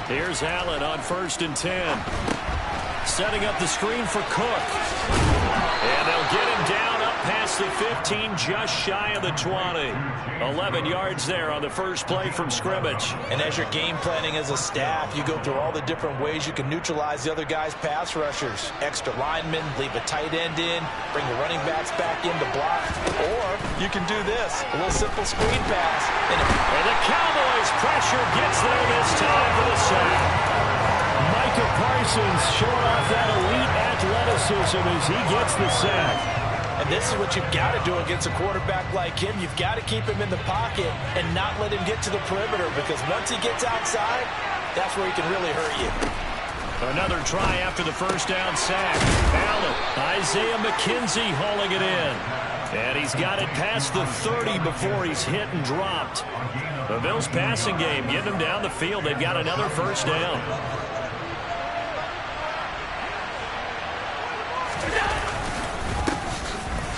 Here's Allen on 1st and 10. Setting up the screen for Cook. And they'll get him down up past the 15, just shy of the 20. 11 yards there on the first play from scrimmage. And as you're game planning as a staff, you go through all the different ways you can neutralize the other guy's pass rushers. Extra linemen, leave a tight end in, bring the running backs back in to block. Or you can do this, a little simple screen pass. And the Cowboys pressure gets there this time for the sack. Micah Parsons showing off that elite athleticism as he gets the sack. And this is what you've got to do against a quarterback like him. You've got to keep him in the pocket and not let him get to the perimeter, because once he gets outside, that's where he can really hurt you. Another try after the first down sack. Allen, Isaiah McKenzie hauling it in. And he's got it past the 30 before he's hit and dropped. The Bills passing game getting them down the field. They've got another first down.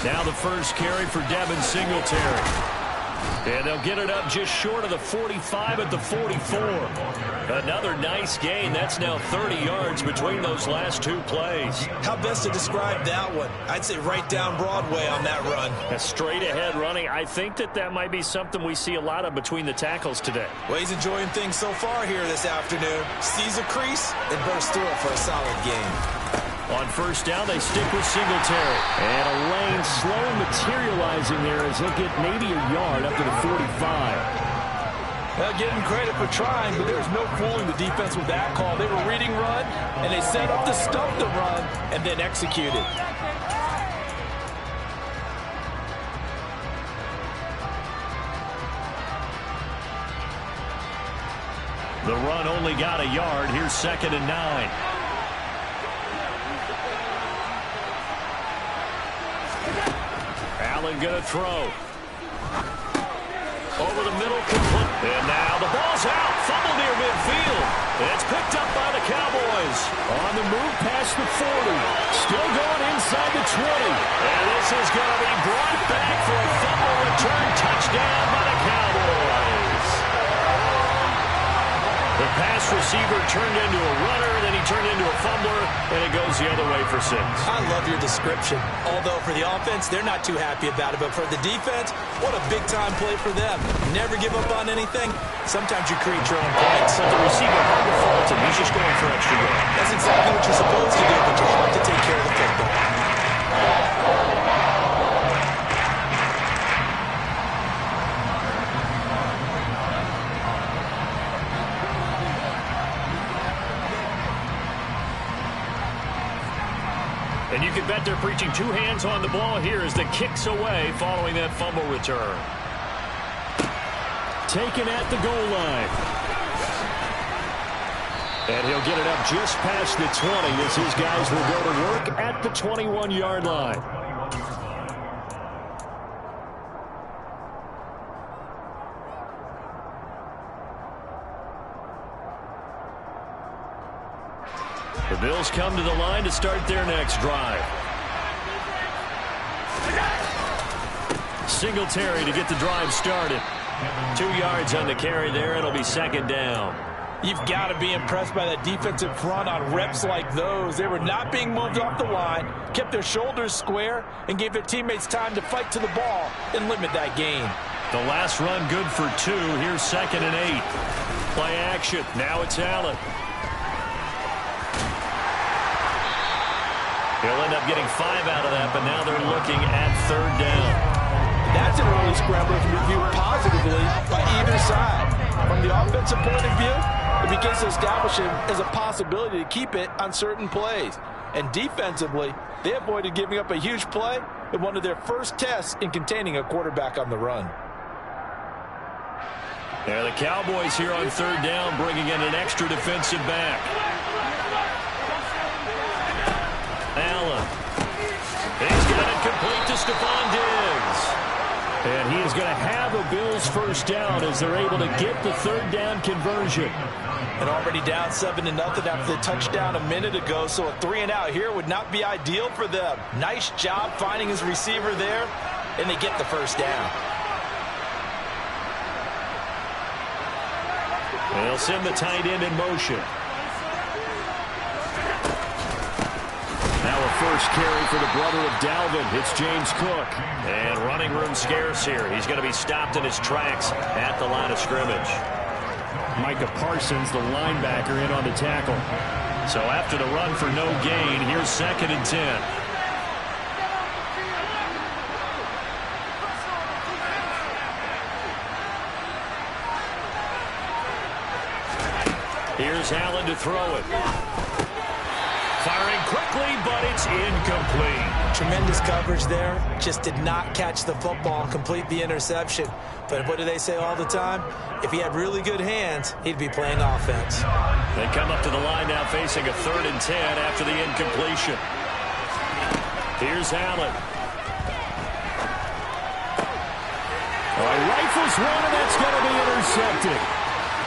Now the first carry for Devin Singletary. And they'll get it up just short of the 45 at the 44. Another nice gain. That's now 30 yards between those last two plays. How best to describe that one? I'd say right down Broadway on that run. A straight ahead running. I think that might be something we see a lot of between the tackles today. Well, he's enjoying things so far here this afternoon. Sees a crease and bursts through it for a solid gain. On first down, they stick with Singletary. And a lane slowly materializing there as he'll get maybe a yard up to the 45. Well, give him credit for trying, but there's no fooling the defense with that call. They were reading run, and they set up to stump the run, and then executed. The run only got a yard. Here's 2nd and 9. Allen going to throw. Over the middle, complete. And now the ball's out. Fumble near midfield. It's picked up by the Cowboys. On the move past the 40. Still going inside the 20. And this is going to be brought back for a fumble return touchdown by the Cowboys. The pass receiver turned into a runner, then he turned into a fumbler, and it goes the other way for 6. I love your description. Although for the offense, they're not too happy about it. But for the defense, what a big-time play for them. Never give up on anything. Sometimes you create your own points. But the receiver hard to fault him. He's just going for extra yards. That's exactly what you're supposed to do, but you have to take care of the football. And you can bet they're preaching two hands on the ball here as the kick's away following that fumble return. Taken at the goal line. And he'll get it up just past the 20 as his guys will go to work at the 21-yard line. The Bills come to the line to start their next drive. Singletary to get the drive started. 2 yards on the carry there. It'll be 2nd down. You've got to be impressed by that defensive front on reps like those. They were not being moved off the line, kept their shoulders square, and gave their teammates time to fight to the ball and limit that gain. The last run good for 2. Here's 2nd and 8. Play action. Now it's Allen. He'll end up getting 5 out of that, but now they're looking at 3rd down. That's an early scramble to be viewed positively by either side. From the offensive point of view, it begins to establish him as a possibility to keep it on certain plays. And defensively, they avoided giving up a huge play in one of their first tests in containing a quarterback on the run. There the Cowboys here on 3rd down, bringing in an extra defensive back. Allen. He's got it complete to Stephon Diggs. And he is going to have a Bills first down as they're able to get the 3rd down conversion. And already down 7-0 after the touchdown a minute ago, so a 3-and-out here would not be ideal for them. Nice job finding his receiver there, and they get the first down. They'll send the tight end in motion. Now a first carry for the brother of Dalvin. It's James Cook. And running room scarce here. He's going to be stopped in his tracks at the line of scrimmage. Micah Parsons, the linebacker, in on the tackle. So after the run for no gain, here's 2nd and 10. Here's Allen to throw it. Firing quickly, but it's incomplete. Tremendous coverage there. Just did not catch the football and complete the interception. But what do they say all the time? If he had really good hands, he'd be playing offense. They come up to the line now facing a 3rd and 10 after the incompletion. Here's Allen. Rifles one, and that's going to be intercepted.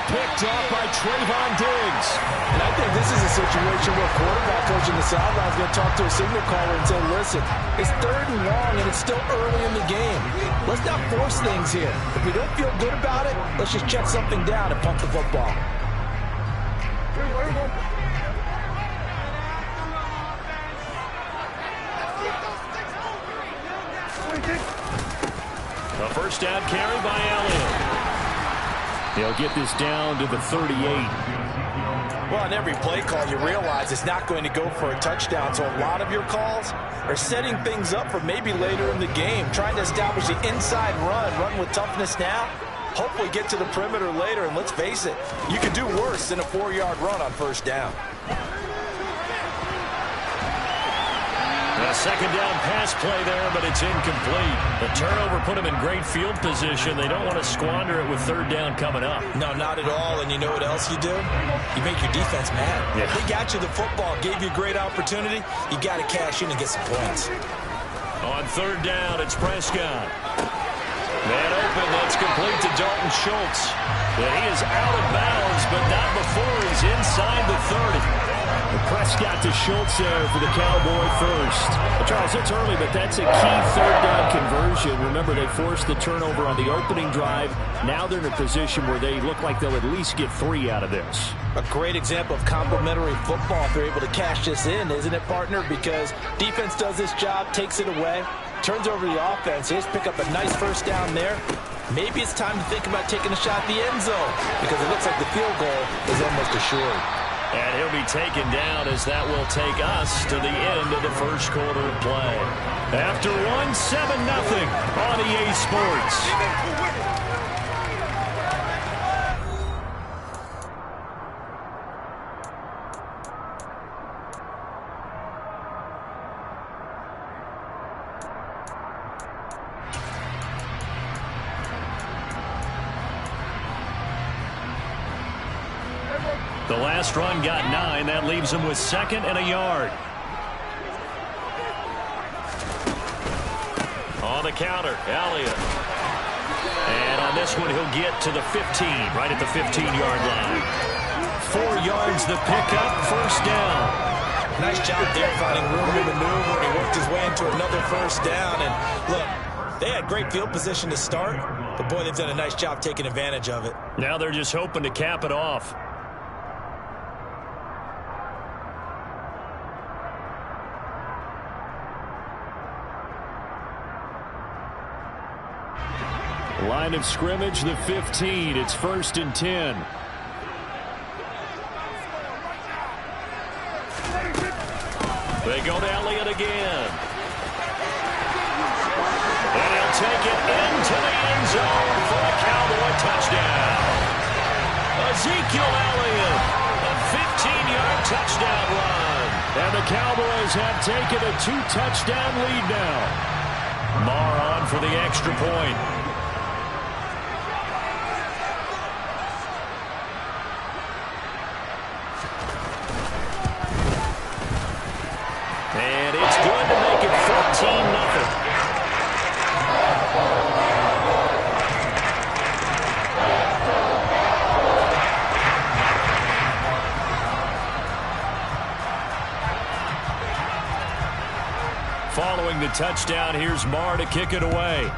Picked off by Trayvon Diggs. And I think this is a situation where quarterback coach in the sideline is going to talk to a signal caller and say, listen, it's 3rd and long and it's still early in the game. Let's not force things here. If we don't feel good about it, let's just check something down and punt the football. A first down carry by Allen. He'll get this down to the 38. Well, on every play call, you realize it's not going to go for a touchdown. So a lot of your calls are setting things up for maybe later in the game, trying to establish the inside run with toughness now. Hopefully get to the perimeter later, and let's face it, you could do worse than a 4-yard run on first down. A second down pass play there, but it's incomplete. The turnover put them in great field position. They don't want to squander it with 3rd down coming up. No, not at all. And you know what else you do? You make your defense mad. Yeah. They got you the football, gave you a great opportunity. You got to cash in and get some points. On 3rd down, it's Prescott. Man open, that's complete to Dalton Schultz. And he is out of bounds, but not before he's inside the 30. Prescott to Schultz there for the Cowboy first. Charles, it's early, but that's a key 3rd down conversion. Remember, they forced the turnover on the opening drive. Now they're in a position where they look like they'll at least get 3 out of this. A great example of complementary football if they're able to cash this in, isn't it, partner? Because defense does this job, takes it away, turns over the offense. Just pick up a nice first down there. Maybe it's time to think about taking a shot at the end zone because it looks like the field goal is almost assured. And he'll be taken down as that will take us to the end of the first quarter of play. After 1-7-0 on EA Sports. The last run got 9. That leaves him with 2nd and a yard. On the counter, Elliott. And on this one, he'll get to the 15, right at the 15-yard line. 4 yards the pickup, first down. Nice job there finding room to maneuver, and he worked his way into another first down. And look, they had great field position to start, but boy, they've done a nice job taking advantage of it. Now they're just hoping to cap it off. Line of scrimmage, the 15. It's 1st and 10. They go to Elliott again. And he'll take it into the end zone for a Cowboy touchdown. Ezekiel Elliott, a 15-yard touchdown run. And the Cowboys have taken a 2-touchdown lead now. Marr on for the extra point. And it's good to make it 14-0. Following the touchdown, here's Marr to kick it away.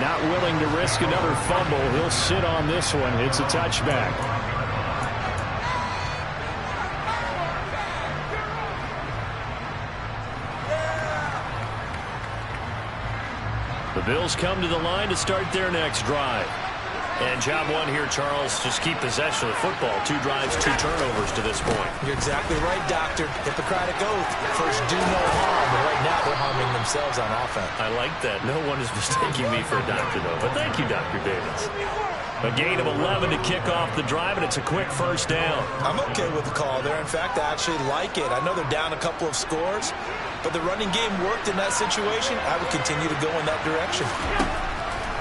not willing to risk another fumble. He'll sit on this one. It's a touchback. The Bills come to the line to start their next drive. And job one here, Charles, just keep possession of the football. 2 drives, 2 turnovers to this point. You're exactly right, Doctor. Hippocratic oath. First, do no harm. But right now, they're harming themselves on offense. I like that. No one is mistaking me for a doctor, though. But thank you, Dr. Davis. A gain of 11 to kick off the drive, and it's a quick first down. I'm okay with the call there. In fact, I actually like it. I know they're down a couple of scores, but the running game worked in that situation. I would continue to go in that direction.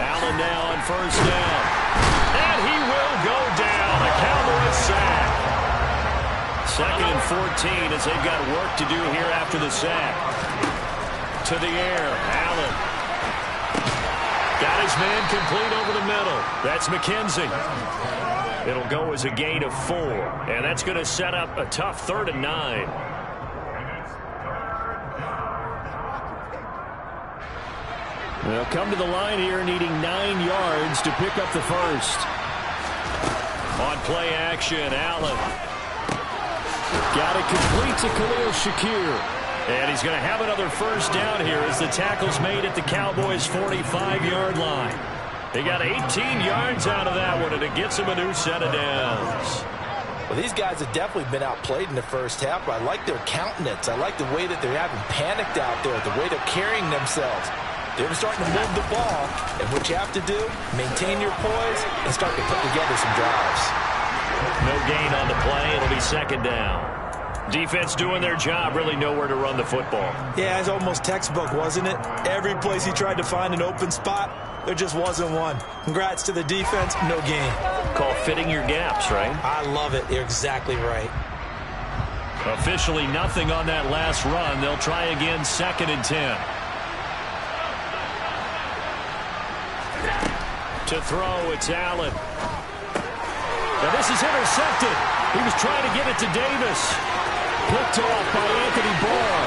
Allen now on first down. And he will go down. A Cowboys sack. 2nd and 14 as they've got work to do here after the sack. To the air. Allen. Got his man complete over the middle. That's McKenzie. It'll go as a gain of 4. And that's going to set up a tough 3rd and 9. They'll come to the line here needing 9 yards to pick up the first. On play action, Allen. Got it complete to Khalil Shakir. And he's going to have another first down here as the tackle's made at the Cowboys' 45-yard line. They got 18 yards out of that one, and it gets them a new set of downs. Well, these guys have definitely been outplayed in the first half, but I like their countenance. I like the way that they're having panicked out there, the way they're carrying themselves. They're starting to move the ball, and what you have to do, maintain your poise and start to put together some drives. No gain on the play. It'll be 2nd down. Defense doing their job, really nowhere to run the football. Yeah, it's almost textbook, wasn't it? Every place he tried to find an open spot, there just wasn't one. Congrats to the defense, no gain. Call fitting your gaps, right? I love it. You're exactly right. Officially nothing on that last run. They'll try again, 2nd and 10. To throw, it's Allen. Now this is intercepted. He was trying to get it to Davis. Picked off by Anthony Barr.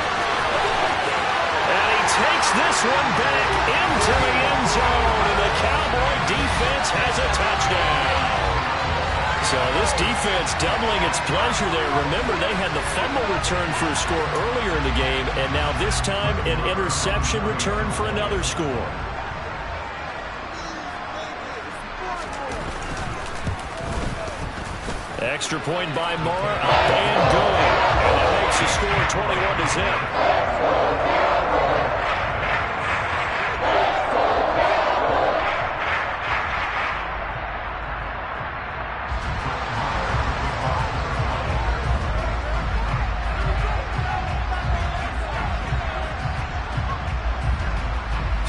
And he takes this one back into the end zone. And the Cowboy defense has a touchdown. So this defense doubling its pleasure there. Remember, they had the fumble return for a score earlier in the game. And now this time, an interception return for another score. Extra point by Moore, up and going. And that makes the score 21 to zip.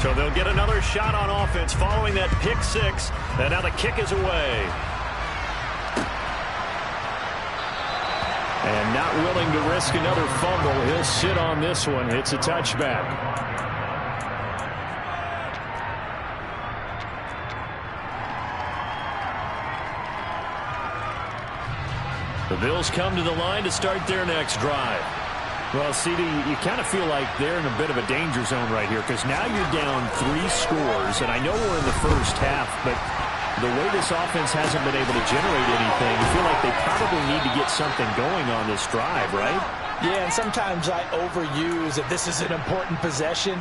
So they'll get another shot on offense following that pick 6. And now the kick is away. And not willing to risk another fumble. He'll sit on this one. It's a touchback. The Bills come to the line to start their next drive. Well, CD, you kind of feel like they're in a bit of a danger zone right here because now you're down 3 scores. And I know we're in the first half, but the way this offense hasn't been able to generate anything, you feel like they probably need to get something going on this drive, right? Yeah, and sometimes I overuse that this is an important possession.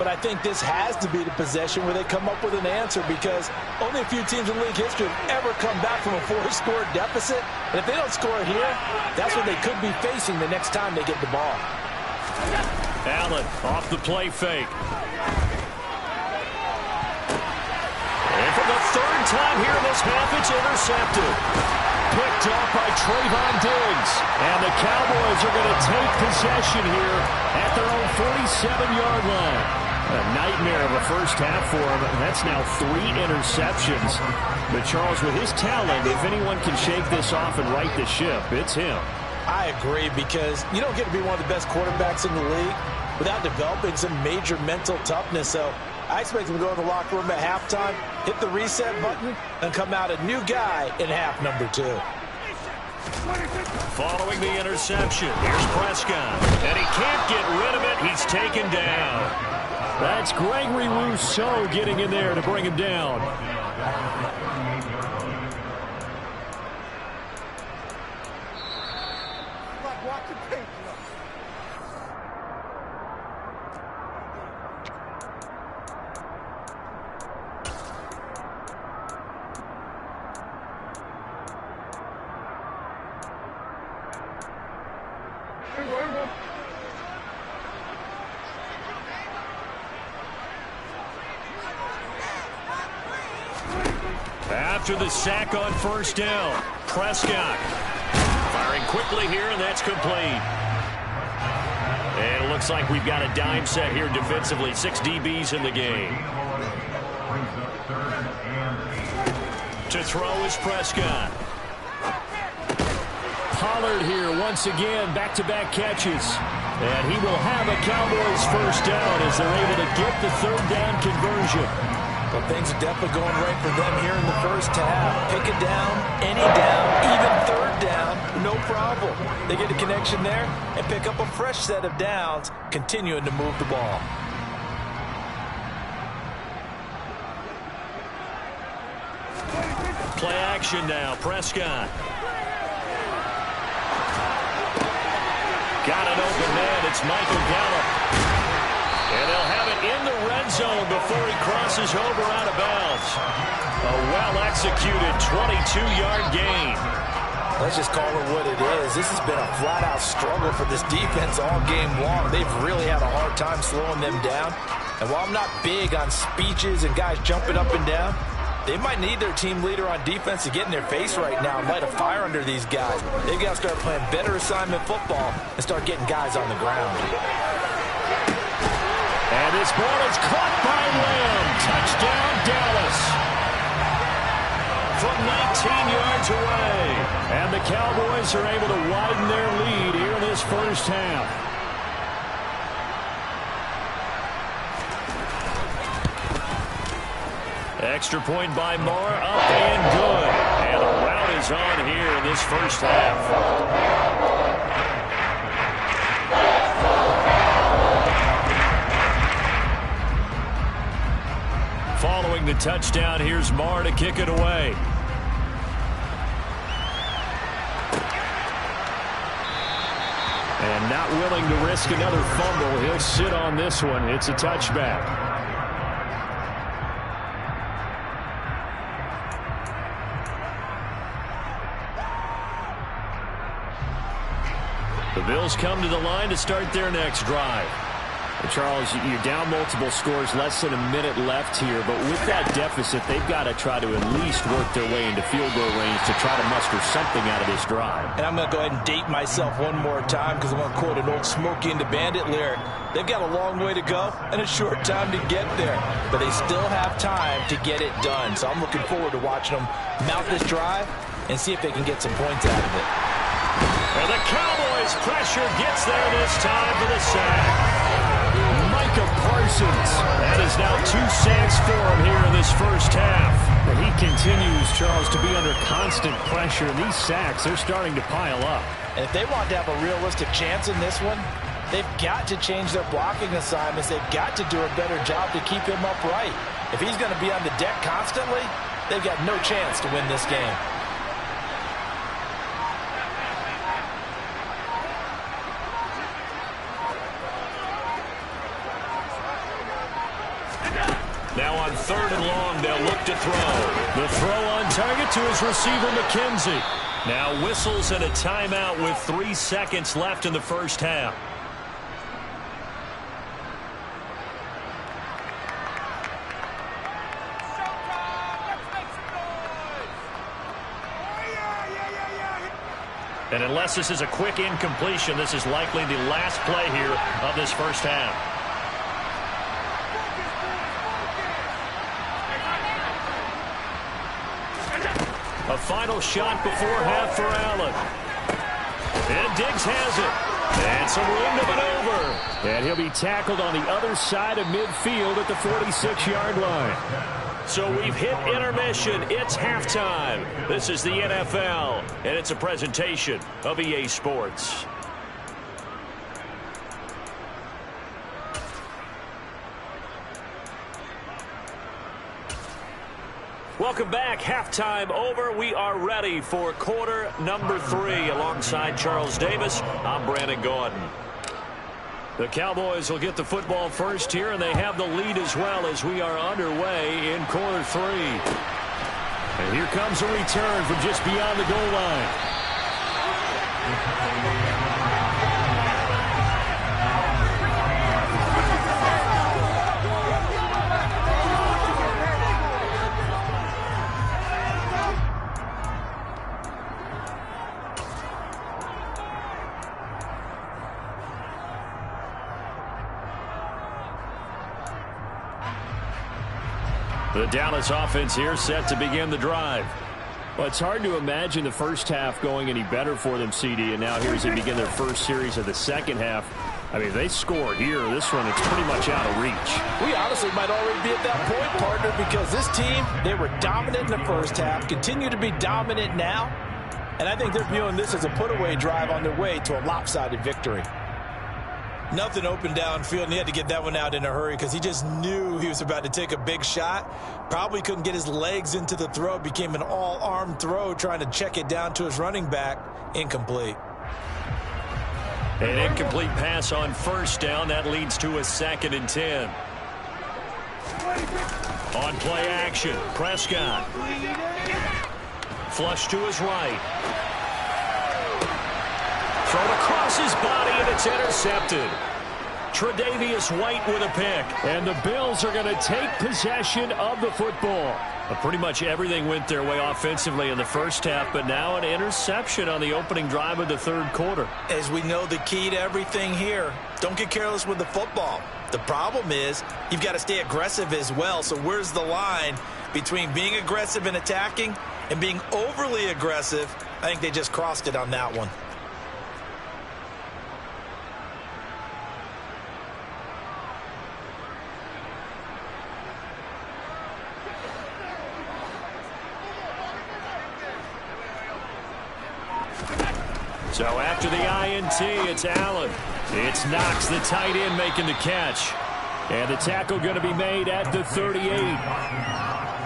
But I think this has to be the possession where they come up with an answer because only a few teams in league history have ever come back from a 4-score deficit. And if they don't score here, that's what they could be facing the next time they get the ball. Allen off the play fake. And for the 3rd time here in this half, it's intercepted. Picked off by Trayvon Diggs. And the Cowboys are going to take possession here at their own 47-yard line. A nightmare of a first half for him. And that's now 3 interceptions. But Charles, with his talent, if anyone can shake this off and right the ship, it's him. I agree because you don't get to be one of the best quarterbacks in the league without developing some major mental toughness. So I expect him to go in the locker room at halftime, hit the reset button, and come out a new guy in half number 2. Following the interception, here's Prescott. And he can't get rid of it. He's taken down. That's Gregory Rousseau getting in there to bring him down. After the sack on first down, Prescott firing quickly here, and that's complete. And it looks like we've got a dime set here defensively. 6 DBs in the game. To throw is Prescott. Pollard here once again, back-to-back catches. And he will have a Cowboys first down as they're able to get the third down conversion. Well, things are definitely going right for them here in the first half. Pick a down, any down, even third down, no problem. They get a connection there and pick up a fresh set of downs, continuing to move the ball. Play action now, Prescott. Got an open man, it's Michael Gallup. And they'll have it in the red zone before he crosses over out of bounds. A well-executed 22-yard gain. Let's just call it what it is. This has been a flat-out struggle for this defense all game long. They've really had a hard time slowing them down. And while I'm not big on speeches and guys jumping up and down, they might need their team leader on defense to get in their face right now and light a fire under these guys. They've got to start playing better assignment football and start getting guys on the ground. And this ball is caught by Lamb. Touchdown, Dallas. From 19 yards away. And the Cowboys are able to widen their lead here in this first half. Extra point by Moore, up and good. And the route is on here in this first half. Following the touchdown, here's Marr to kick it away. And not willing to risk another fumble. He'll sit on this one. It's a touchback. The Bills come to the line to start their next drive. Charles, you're down multiple scores, less than a minute left here, but with that deficit, they've got to try to at least work their way into field goal range to try to muster something out of this drive. And I'm going to go ahead and date myself one more time because I'm going to quote an old Smokey and the Bandit lyric. They've got a long way to go and a short time to get there, but they still have time to get it done. So I'm looking forward to watching them mount this drive and see if they can get some points out of it. And the Cowboys' pressure gets there this time for the sack. Micah Parsons. That is now 2 sacks for him here in this first half. And he continues, Charles, to be under constant pressure. And these sacks, they're starting to pile up. And if they want to have a realistic chance in this one, they've got to change their blocking assignments. They've got to do a better job to keep him upright. If he's going to be on the deck constantly, they've got no chance to win this game. Now on 3rd and long, they'll look to throw. The throw on target to his receiver, McKenzie. Now whistles and a timeout with 3 seconds left in the first half. And unless this is a quick incompletion, this is likely the last play here of this first half. A final shot before half for Allen. And Diggs has it. And some room to maneuver. And he'll be tackled on the other side of midfield at the 46-yard line. So we've hit intermission. It's halftime. This is the NFL, and it's a presentation of EA Sports. Welcome back. Halftime over. We are ready for quarter number 3. Alongside Charles Davis, I'm Brandon Gaudin. The Cowboys will get the football first here, and they have the lead as well as we are underway in quarter 3. And here comes a return from just beyond the goal line. The Dallas offense here set to begin the drive. Well, it's hard to imagine the first half going any better for them, CD, and now here as they begin their first series of the second half. I mean, if they score here, this one, it's pretty much out of reach. We honestly might already be at that point, partner, because this team, they were dominant in the first half, continue to be dominant now, and I think they're viewing this as a put-away drive on their way to a lopsided victory. Nothing open downfield, and he had to get that one out in a hurry because he just knew he was about to take a big shot. Probably couldn't get his legs into the throw. Became an all-arm throw trying to check it down to his running back. Incomplete. An incomplete pass on first down. That leads to a 2nd and 10. On play action, Prescott. Flush to his right. Thrown across his body, and it's intercepted. Tre'Davious White with a pick. And the Bills are going to take possession of the football. But pretty much everything went their way offensively in the first half, but now an interception on the opening drive of the third quarter. As we know, the key to everything here, don't get careless with the football. The problem is you've got to stay aggressive as well. So where's the line between being aggressive and attacking and being overly aggressive? I think they just crossed it on that one. So after the INT, it's Allen. It's Knox, the tight end, making the catch. And the tackle going to be made at the 38.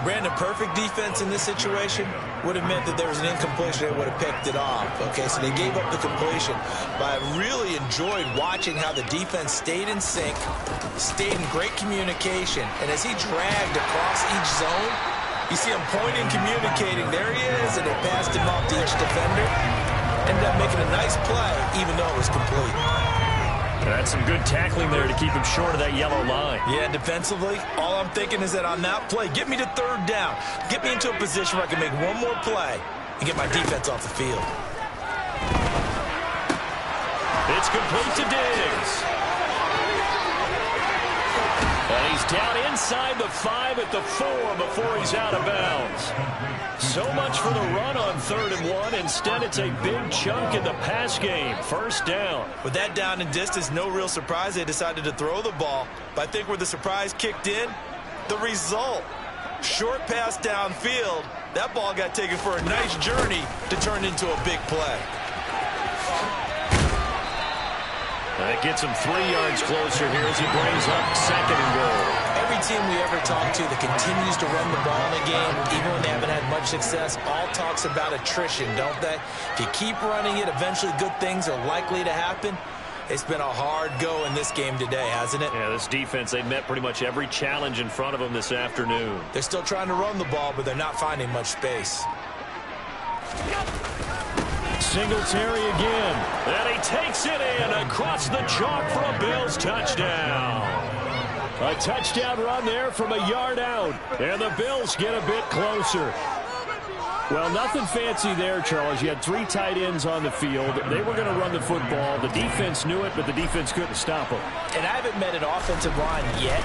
Brandon, perfect defense in this situation would have meant that there was an incompletion. They would have picked it off. Okay, so they gave up the completion. But I really enjoyed watching how the defense stayed in sync, stayed in great communication. And as he dragged across each zone, you see him pointing, communicating. There he is, and they passed him off to each defender. Ended up making a nice play, even though it was complete. That's some good tackling there to keep him short of that yellow line. Yeah, defensively, all I'm thinking is that on that play, get me to third down. Get me into a position where I can make one more play and get my defense off the field. It's complete to Diggs. And he's down inside the 5 at the 4 before he's out of bounds. So much for the run on 3rd and 1. Instead, it's a big chunk in the pass game. First down. With that down and distance, no real surprise they decided to throw the ball. But I think where the surprise kicked in, the result. Short pass downfield. That ball got taken for a nice journey to turn into a big play. That gets him 3 yards closer here as he brings up 2nd and goal. Every team we ever talk to that continues to run the ball in a game, even when they haven't had much success, all talks about attrition, don't they? If you keep running it, eventually good things are likely to happen. It's been a hard go in this game today, hasn't it? Yeah, this defense, they've met pretty much every challenge in front of them this afternoon. They're still trying to run the ball, but they're not finding much space. Singletary again. And he takes it in across the chalk for a Bills touchdown. A touchdown run there from a yard out. And the Bills get a bit closer. Well, nothing fancy there, Charles. You had 3 tight ends on the field. They were going to run the football. The defense knew it, but the defense couldn't stop them. And I haven't met an offensive line yet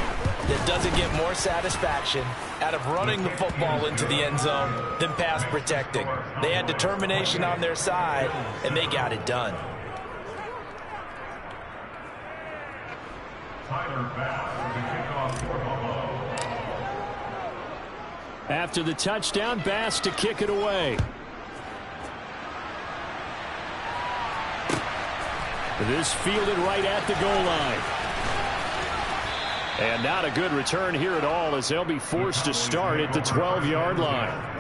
that doesn't get more satisfaction out of running the football into the end zone than pass protecting. They had determination on their side, and they got it done. After the touchdown, Bass to kick it away. This fielded right at the goal line. And not a good return here at all, as they'll be forced to start at the 12-yard line.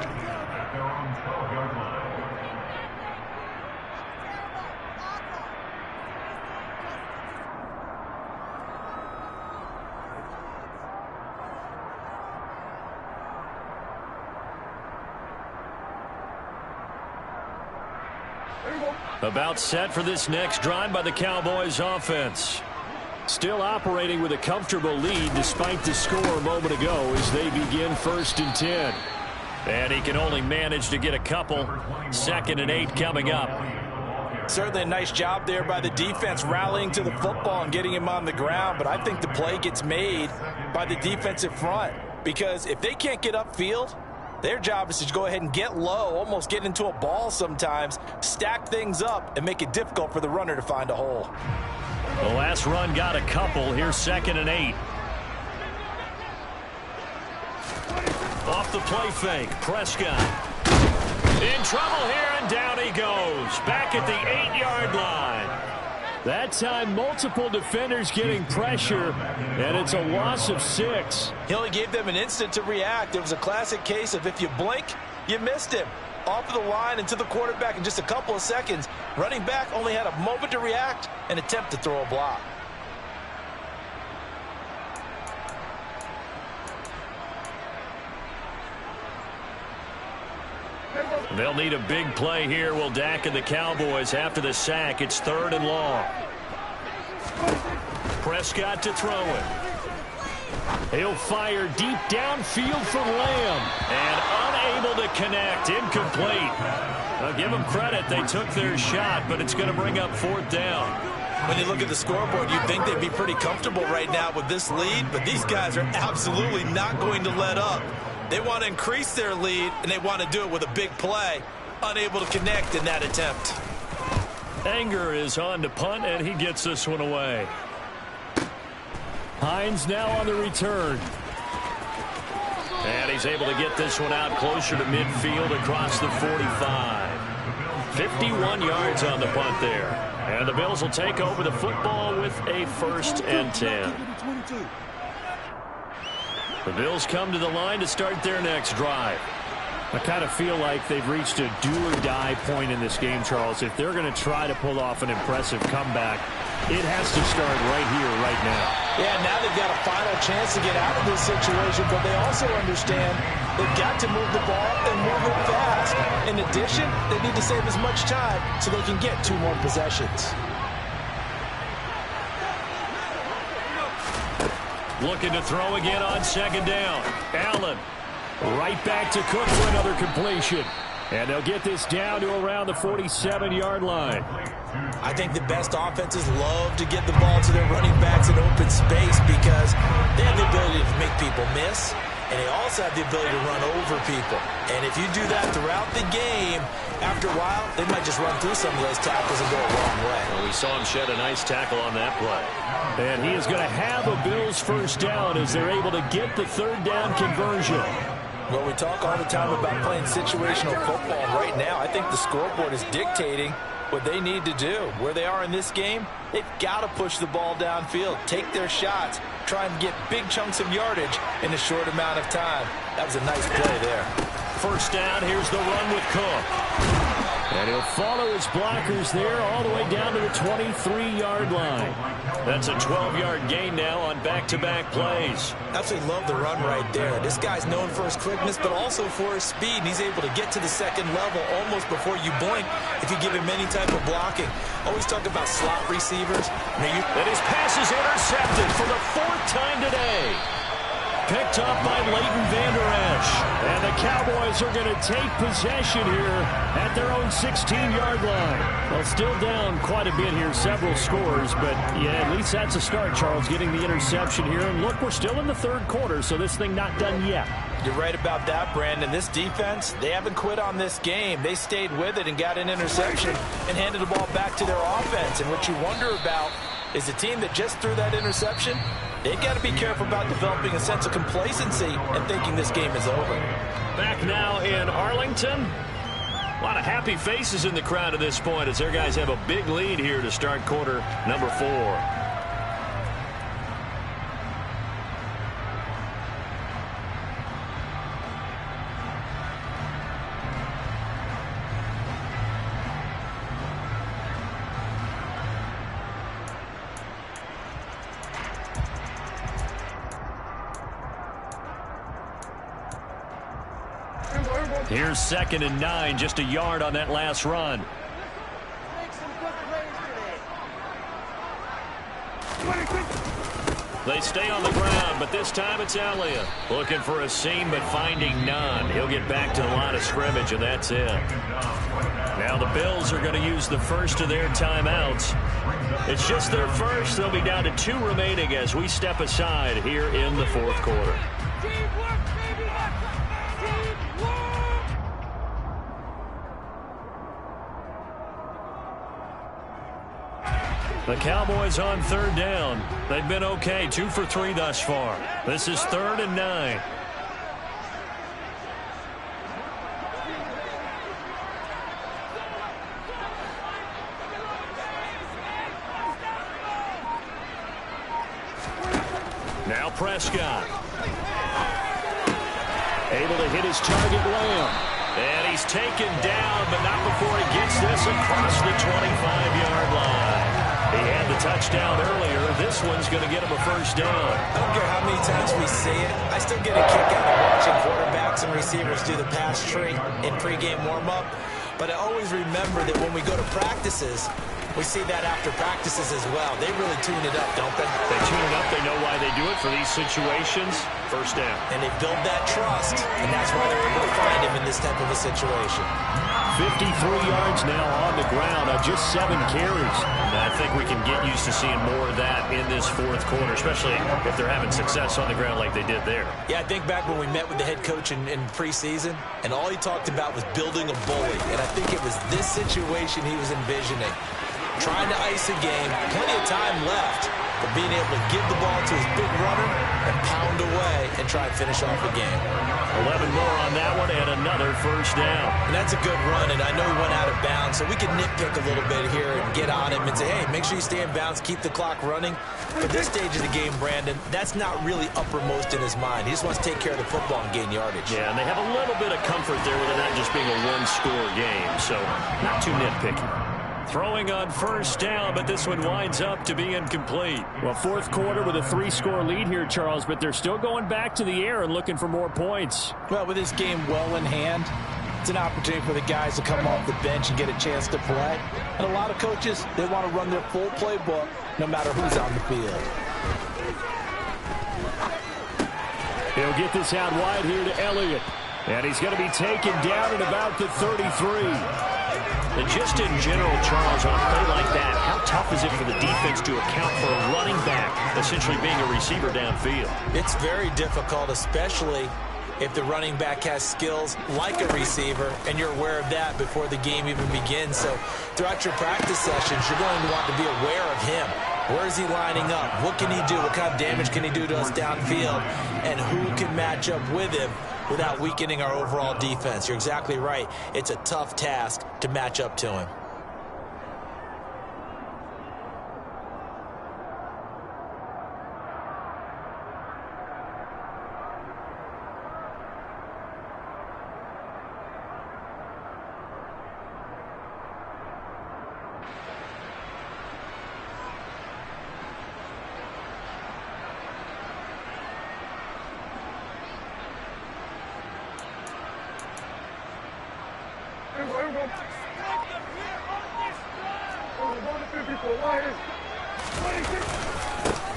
About set for this next drive by the Cowboys offense. Still operating with a comfortable lead despite the score a moment ago as they begin 1st and 10. And he can only manage to get a couple. 2nd and 8 coming up. Certainly a nice job there by the defense rallying to the football and getting him on the ground. But I think the play gets made by the defensive front, because if they can't get upfield, their job is to go ahead and get low, almost get into a ball sometimes, stack things up, and make it difficult for the runner to find a hole. The last run got a couple. Here's 2nd and 8. Off the play fake, Prescott. In trouble here, and down he goes. Back at the 8-yard line. That time, multiple defenders getting pressure, and it's a loss of 6. He only gave them an instant to react. It was a classic case of if you blink, you missed him. Off of the line and to the quarterback in just a couple of seconds. Running back only had a moment to react and attempt to throw a block. They'll need a big play here, will Dak and the Cowboys. After the sack, it's 3rd and long. Prescott to throw it. He'll fire deep downfield for Lamb. And unable to connect. Incomplete. I'll give them credit. They took their shot, but it's going to bring up 4th down. When you look at the scoreboard, you'd think they'd be pretty comfortable right now with this lead, but these guys are absolutely not going to let up. They want to increase their lead, and they want to do it with a big play. Unable to connect in that attempt. Anger is on to punt, and he gets this one away. Hines now on the return. And he's able to get this one out closer to midfield across the 45. 51 yards on the punt there. And the Bills will take over the football with a 1st and 10. The Bills come to the line to start their next drive. I kind of feel like they've reached a do-or-die point in this game, Charles. If they're going to try to pull off an impressive comeback, it has to start right here, right now. Yeah, now they've got a final chance to get out of this situation, but they also understand they've got to move the ball and move it fast. In addition, they need to save as much time so they can get 2 more possessions. Looking to throw again on 2nd down. Allen right back to Cook for another completion. And they'll get this down to around the 47-yard line. I think the best offenses love to get the ball to their running backs in open space because they have the ability to make people miss, and they also have the ability to run over people. And if you do that throughout the game, after a while, they might just run through some of those tackles and go a long way. Well, we saw him shed a nice tackle on that play. And he is going to have a Bills 1st down as they're able to get the 3rd down conversion. Well, we talk all the time about playing situational football. Right now, I think the scoreboard is dictating what they need to do. Where they are in this game, they've got to push the ball downfield, take their shots, try and get big chunks of yardage in a short amount of time. That was a nice play there. 1st down, here's the run with Cook. And he'll follow his blockers there all the way down to the 23-yard line. That's a 12-yard gain now on back-to-back plays. Absolutely love the run right there. This guy's known for his quickness, but also for his speed. And he's able to get to the 2nd level almost before you blink if you give him any type of blocking. Always talk about slot receivers. And his pass is intercepted for the 4th time today. Picked up by Leighton Vander Esch. And the Cowboys are going to take possession here at their own 16-yard line. Well, still down quite a bit here, several scores, but yeah, at least that's a start, Charles, getting the interception here. And look, we're still in the 3rd quarter, so this thing not done yet. You're right about that, Brandon. This defense, they haven't quit on this game. They stayed with it and got an interception and handed the ball back to their offense. And what you wonder about is the team that just threw that interception, they've got to be careful about developing a sense of complacency and thinking this game is over. Back now in Arlington. A lot of happy faces in the crowd at this point as their guys have a big lead here to start quarter number 4. Here's 2nd and 9, just a yard on that last run. They stay on the ground, but this time it's Elliott. Looking for a seam, but finding none. He'll get back to the line of scrimmage, and that's it. Now the Bills are going to use the first of their timeouts. It's just their first. They'll be down to 2 remaining as we step aside here in the 4th quarter. The Cowboys on 3rd down. They've been okay, 2 for 3 thus far. This is 3rd and 9. Now Prescott. Able to hit his target, Lamb. And he's taken down, but not before he gets this across the 25-yard line. He had the touchdown earlier. This one's going to get him a first down. I don't care how many times we see it. I still get a kick out of watching quarterbacks and receivers do the pass tree in pregame warm-up. But I always remember that when we go to practices, we see that after practices as well. They really tune it up, don't they? They tune it up. They know why they do it for these situations. First down. And they build that trust, and that's why they're able to find him in this type of a situation. 53 yards now on the ground on just 7 carries. And I think we can get used to seeing more of that in this 4th quarter, especially if they're having success on the ground like they did there. Yeah, I think back when we met with the head coach in preseason, and all he talked about was building a bully. And I think it was this situation he was envisioning. Trying to ice a game, plenty of time left, but being able to give the ball to his big runner and pound away and try and finish off the game. 11 more on that one and another first down. And that's a good run, and I know he went out of bounds, so we can nitpick a little bit here and get on him and say, hey, make sure you stay in bounds, keep the clock running. But this stage of the game, Brandon, that's not really uppermost in his mind. He just wants to take care of the football and gain yardage. Yeah, and they have a little bit of comfort there with it not just being a one-score game, so not too nitpicky. Throwing on first down, but this one winds up to be incomplete. Well, 4th quarter with a 3-score lead here, Charles, but they're still going back to the air and looking for more points. Well, with this game well in hand, it's an opportunity for the guys to come off the bench and get a chance to play. And a lot of coaches, they want to run their full playbook no matter who's on the field. He'll get this out wide here to Elliott. And he's going to be taken down at about the 33. And just in general, Charles, on a play like that, how tough is it for the defense to account for a running back essentially being a receiver downfield? It's very difficult, especially if the running back has skills like a receiver, and you're aware of that before the game even begins. So throughout your practice sessions, you're going to want to be aware of him. Where is he lining up? What can he do? What kind of damage can he do to us downfield? And who can match up with him without weakening our overall defense? You're exactly right. It's a tough task to match up to him.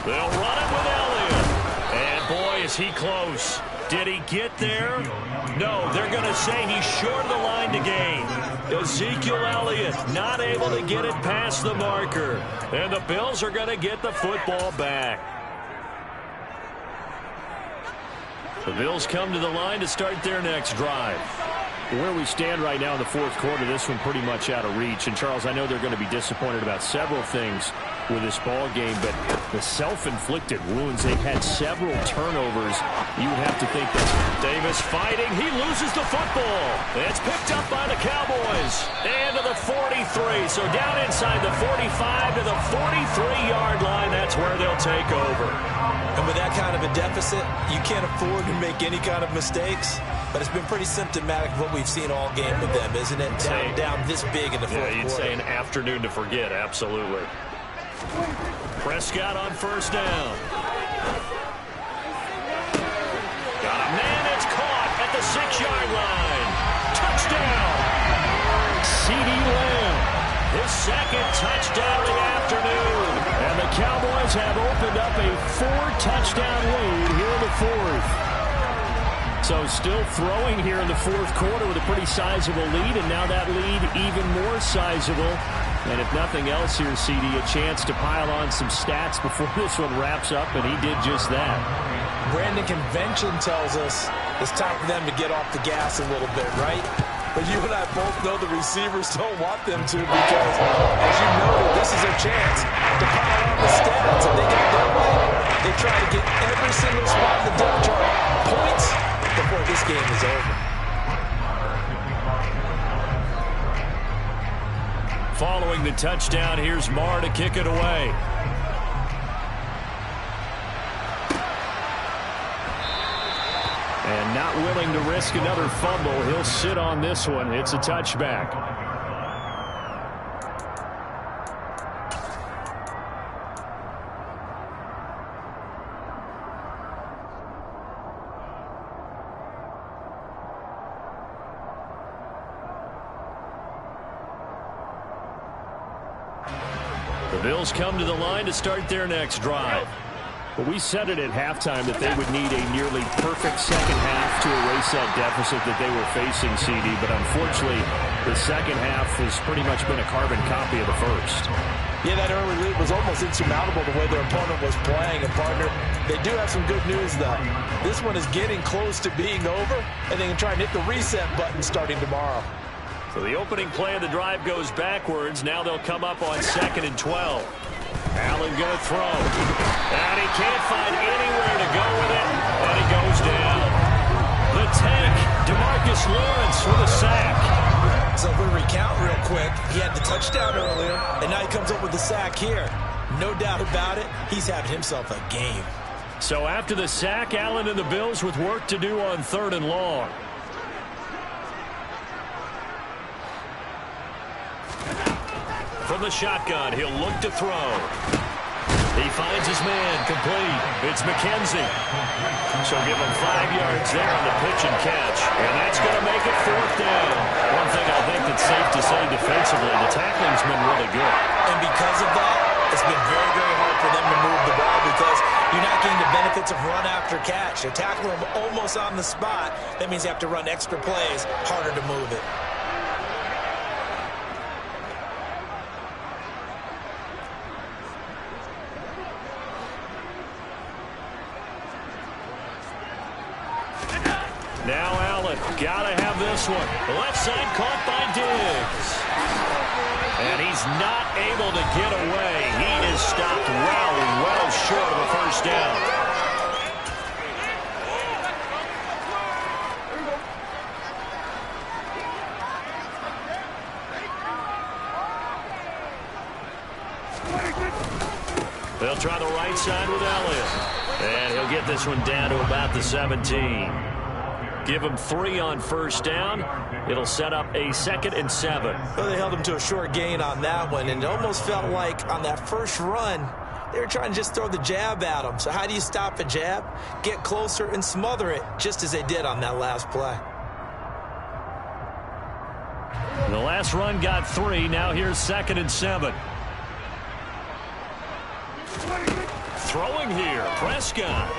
They'll run it with Elliott. And boy, is he close. Did he get there? No, they're going to say he's short of the line to gain. Ezekiel Elliott not able to get it past the marker. And the Bills are going to get the football back. The Bills come to the line to start their next drive. Where we stand right now in the 4th quarter, this one pretty much out of reach. And, Charles, I know they're going to be disappointed about several things with this ball game, but the self-inflicted wounds, they've had several turnovers. You would have to think that Davis fighting. He loses the football. It's picked up by the Cowboys. And to the 43. So down inside the 45 to the 43-yard line. That's where they'll take over. And with that kind of a deficit, you can't afford to make any kind of mistakes. But it's been pretty symptomatic of what we've seen all game with them, isn't it? Down this big in the 4th quarter. Yeah, you'd say an afternoon to forget, absolutely. Prescott on first down. Got a man that's caught at the 6-yard line. second touchdown of the afternoon. And the Cowboys have opened up a 4-touchdown lead here in the fourth. So still throwing here in the fourth quarter with a pretty sizable lead, and now that lead even more sizable. And if nothing else here, CD, a chance to pile on some stats before this one wraps up, and he did just that. Brandon, convention tells us it's time for them to get off the gas a little bit, right? But you and I both know the receivers don't want them to, because, as you noted, this is their chance to pile on the stats. If they get their way, they try to get every single spot in the depth chart points before this game is over. Following the touchdown, here's Marr to kick it away. And not willing to risk another fumble, he'll sit on this one. It's a touchback. The Bills come to the line to start their next drive. But we said it at halftime that they would need a nearly perfect second half to erase that deficit that they were facing, CD. But unfortunately, the second half has pretty much been a carbon copy of the first. Yeah, that early lead was almost insurmountable the way their opponent was playing. And, partner, they do have some good news, though. This one is getting close to being over, and they can try and hit the reset button starting tomorrow. So the opening play of the drive goes backwards. Now they'll come up on 2nd and 12. Allen going to throw. And he can't find anywhere to go with it. And he goes down. The tank, DeMarcus Lawrence with a sack. So if we recount real quick, he had the touchdown earlier, and now he comes up with the sack here. No doubt about it, he's having himself a game. So after the sack, Allen and the Bills with work to do on 3rd and long. From the shotgun, he'll look to throw. He finds his man, complete. It's McKenzie. So give him 5 yards there on the pitch and catch. And that's going to make it 4th down. One thing I think that's safe to say defensively, the tackling's been really good. And because of that, it's been very, very hard for them to move the ball, because you're not getting the benefits of run after catch. They tackle him almost on the spot. That means you have to run extra plays, harder to move it. Now Allen, gotta have this one. Left side caught by Diggs. And he's not able to get away. He is stopped well short of a first down. They'll try the right side with Elliott. And he'll get this one down to about the 17. Give him 3 on first down. It'll set up a 2nd and 7. Well, they held him to a short gain on that one, and it almost felt like on that first run, they were trying to just throw the jab at him. So how do you stop a jab? Get closer and smother it, just as they did on that last play. The last run got 3. Now here's 2nd and 7. Throwing here, Prescott.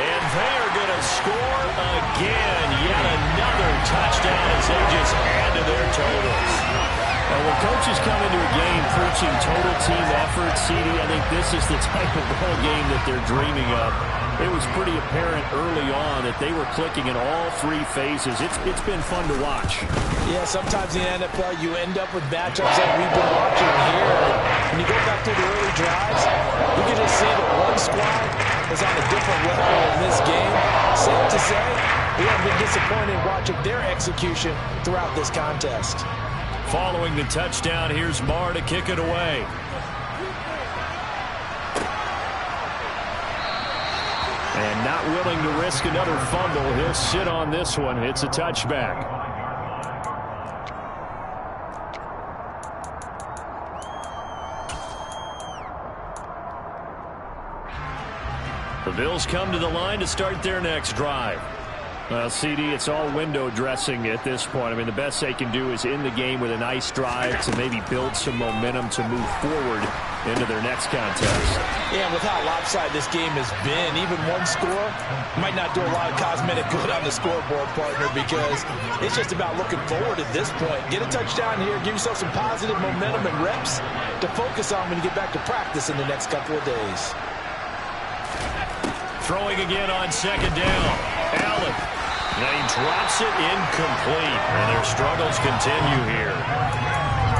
And they're going to score again. Yet another touchdown as they just add to their totals. Well, when coaches come into a game preaching total team effort, CD, I think this is the type of ball game that they're dreaming of. It was pretty apparent early on that they were clicking in all 3 phases. It's been fun to watch. Yeah, sometimes in the NFL you end up with matchups like we've been watching here. When you go back to the early drives, you can just see that one squad is on a different level in this game. Safe to say, we have been disappointed watching their execution throughout this contest. Following the touchdown, here's Marr to kick it away. And not willing to risk another fumble, he'll sit on this one. It's a touchback. The Bills come to the line to start their next drive. Well, CD, it's all window dressing at this point. I mean, the best they can do is end the game with a nice drive to maybe build some momentum to move forward into their next contest. Yeah, with how lopsided this game has been, even one score might not do a lot of cosmetic good on the scoreboard, partner, because it's just about looking forward at this point. Get a touchdown here, give yourself some positive momentum and reps to focus on when you get back to practice in the next couple of days. Throwing again on second down. Allen. Now he drops it incomplete. And their struggles continue here.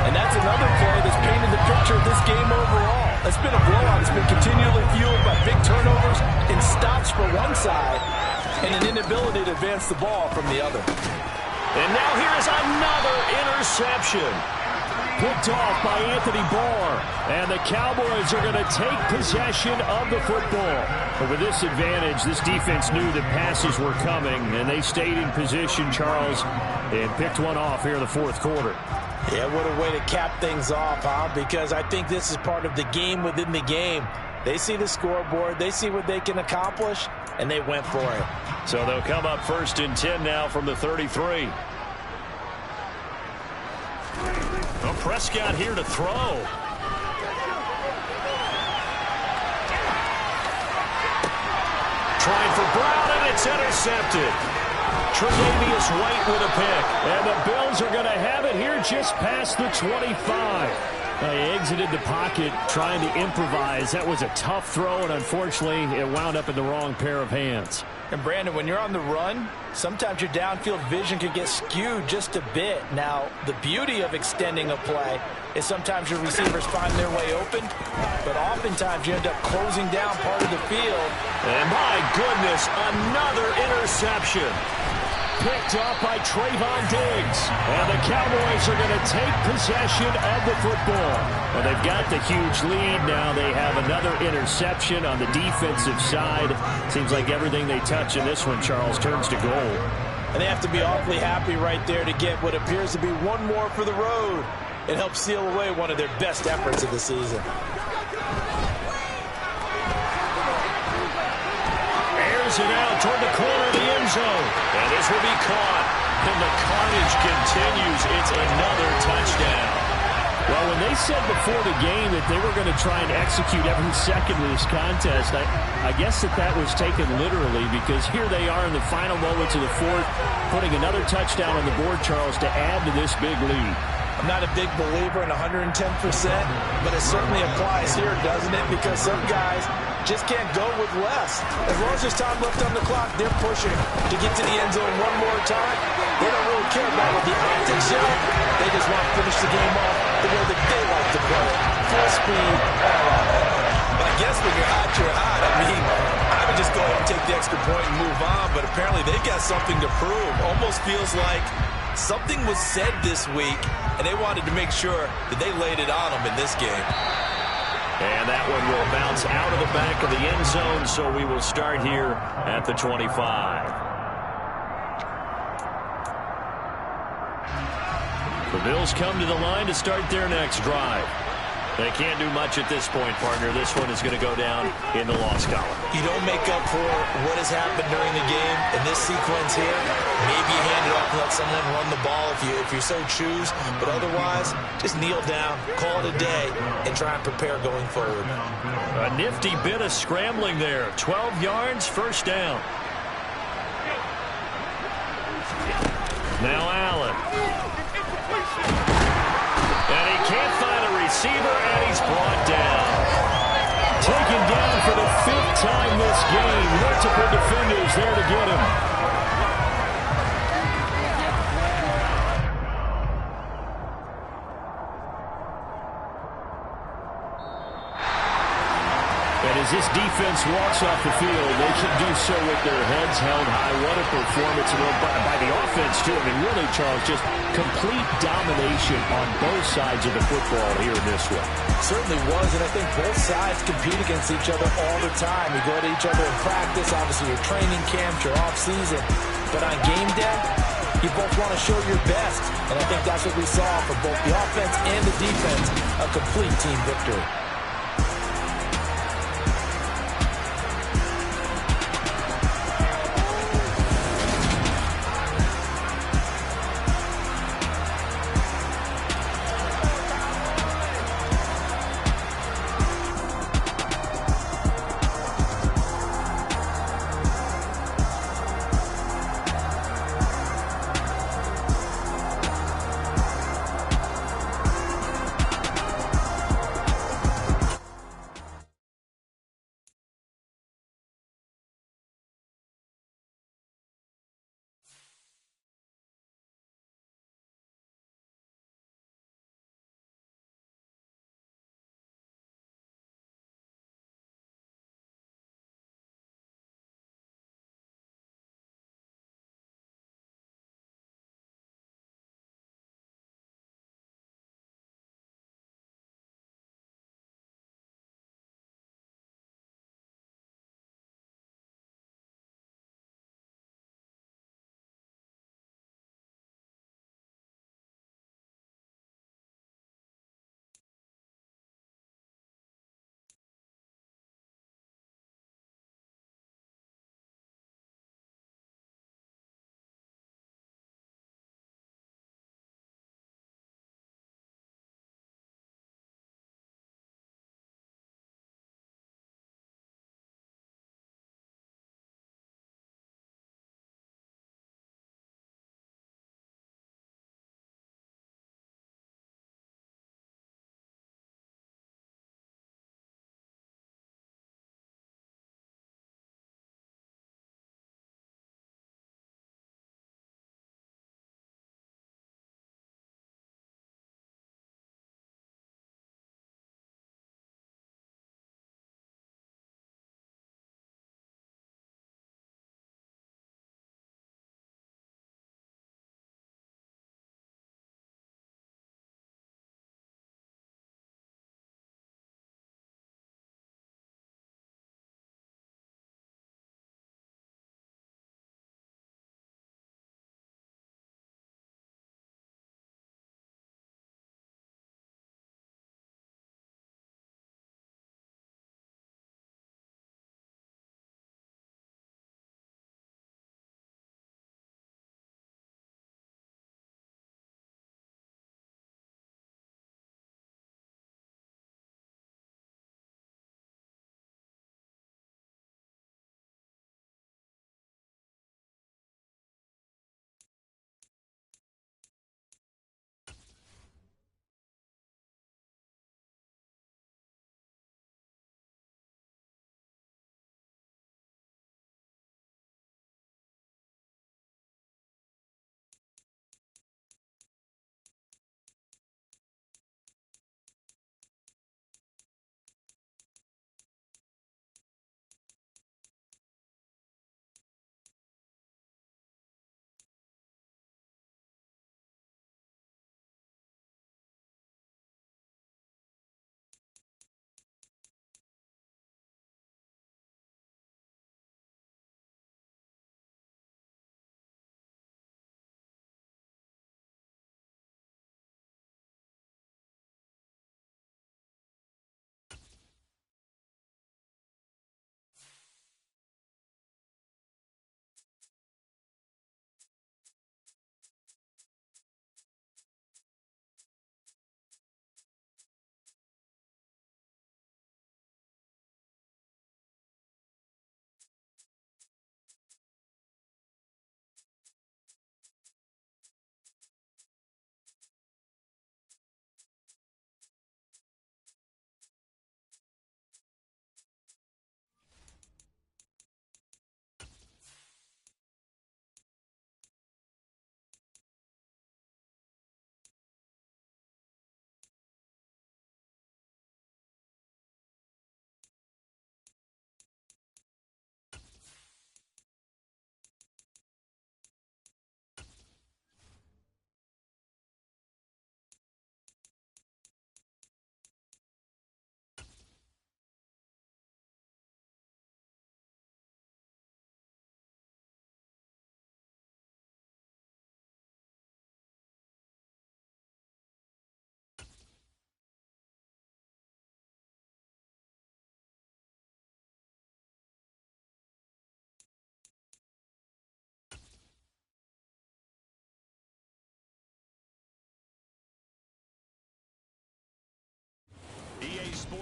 And that's another play that's painted the picture of this game overall. It's been a blowout. It's been continually fueled by big turnovers and stops for one side and an inability to advance the ball from the other. And now here is another interception. Picked off by Anthony Barr. And the Cowboys are going to take possession of the football. But with this advantage, this defense knew that passes were coming, and they stayed in position, Charles, and picked one off here in the fourth quarter. Yeah, what a way to cap things off, huh? Because I think this is part of the game within the game. They see the scoreboard, they see what they can accomplish, and they went for it. So they'll come up 1st and 10 now from the 33. Well, Prescott here to throw. Trying for Brown, and it's intercepted. Tre'Davious White with a pick. And the Bills are going to have it here just past the 25. He exited the pocket trying to improvise. That was a tough throw, and unfortunately, it wound up in the wrong pair of hands. And, Brandon, when you're on the run, sometimes your downfield vision can get skewed just a bit. Now, the beauty of extending a play is sometimes your receivers find their way open, but oftentimes you end up closing down part of the field. And, my goodness, another interception. Picked off by Trayvon Diggs. And the Cowboys are going to take possession of the football. Well, they've got the huge lead now. They have another interception on the defensive side. Seems like everything they touch in this one, Charles, turns to gold. And they have to be awfully happy right there to get what appears to be one more for the road. It helps seal away one of their best efforts of the season. Airs it out toward the corner of the end zone. And this will be caught. And the carnage continues. It's another touchdown. Well, when they said before the game that they were going to try and execute every second of this contest, I guess that was taken literally, because here they are in the final moments of the fourth, putting another touchdown on the board, Charles, to add to this big lead. I'm not a big believer in 110%, but it certainly applies here, doesn't it? Because some guys just can't go with less. As long as there's time left on the clock, they're pushing to get to the end zone one more time. They don't really care about what the optics show. They just want to finish the game off the way that they like to play it. Full speed, all out. But I guess when you're hot, you're hot. I mean, I would just go ahead and take the extra point and move on, but apparently they've got something to prove. Almost feels like something was said this week, and they wanted to make sure that they laid it on them in this game. And that one will bounce out of the back of the end zone, so we will start here at the 25. The Bills come to the line to start their next drive. They can't do much at this point, partner. This one is going to go down in the loss column. You don't make up for what has happened during the game in this sequence here. Maybe you hand it off and let someone run the ball if you so choose. But otherwise, just kneel down, call it a day, and try and prepare going forward. A nifty bit of scrambling there. 12 yards, first down. Now Allen. And he can't find a receiver, and he's brought down. Taken down for the 5th time this game. Multiple defenders there to get him. And as this defense walks off the field, they should do so with their heads held high. What a performance by the offense, too. I mean, really, Charles, just complete domination on both sides of the football here in this one. Certainly was, and I think both sides compete against each other all the time. You go to each other in practice, obviously your training camps, your off-season. But on game day, you both want to show your best. And I think that's what we saw for both the offense and the defense, a complete team victory.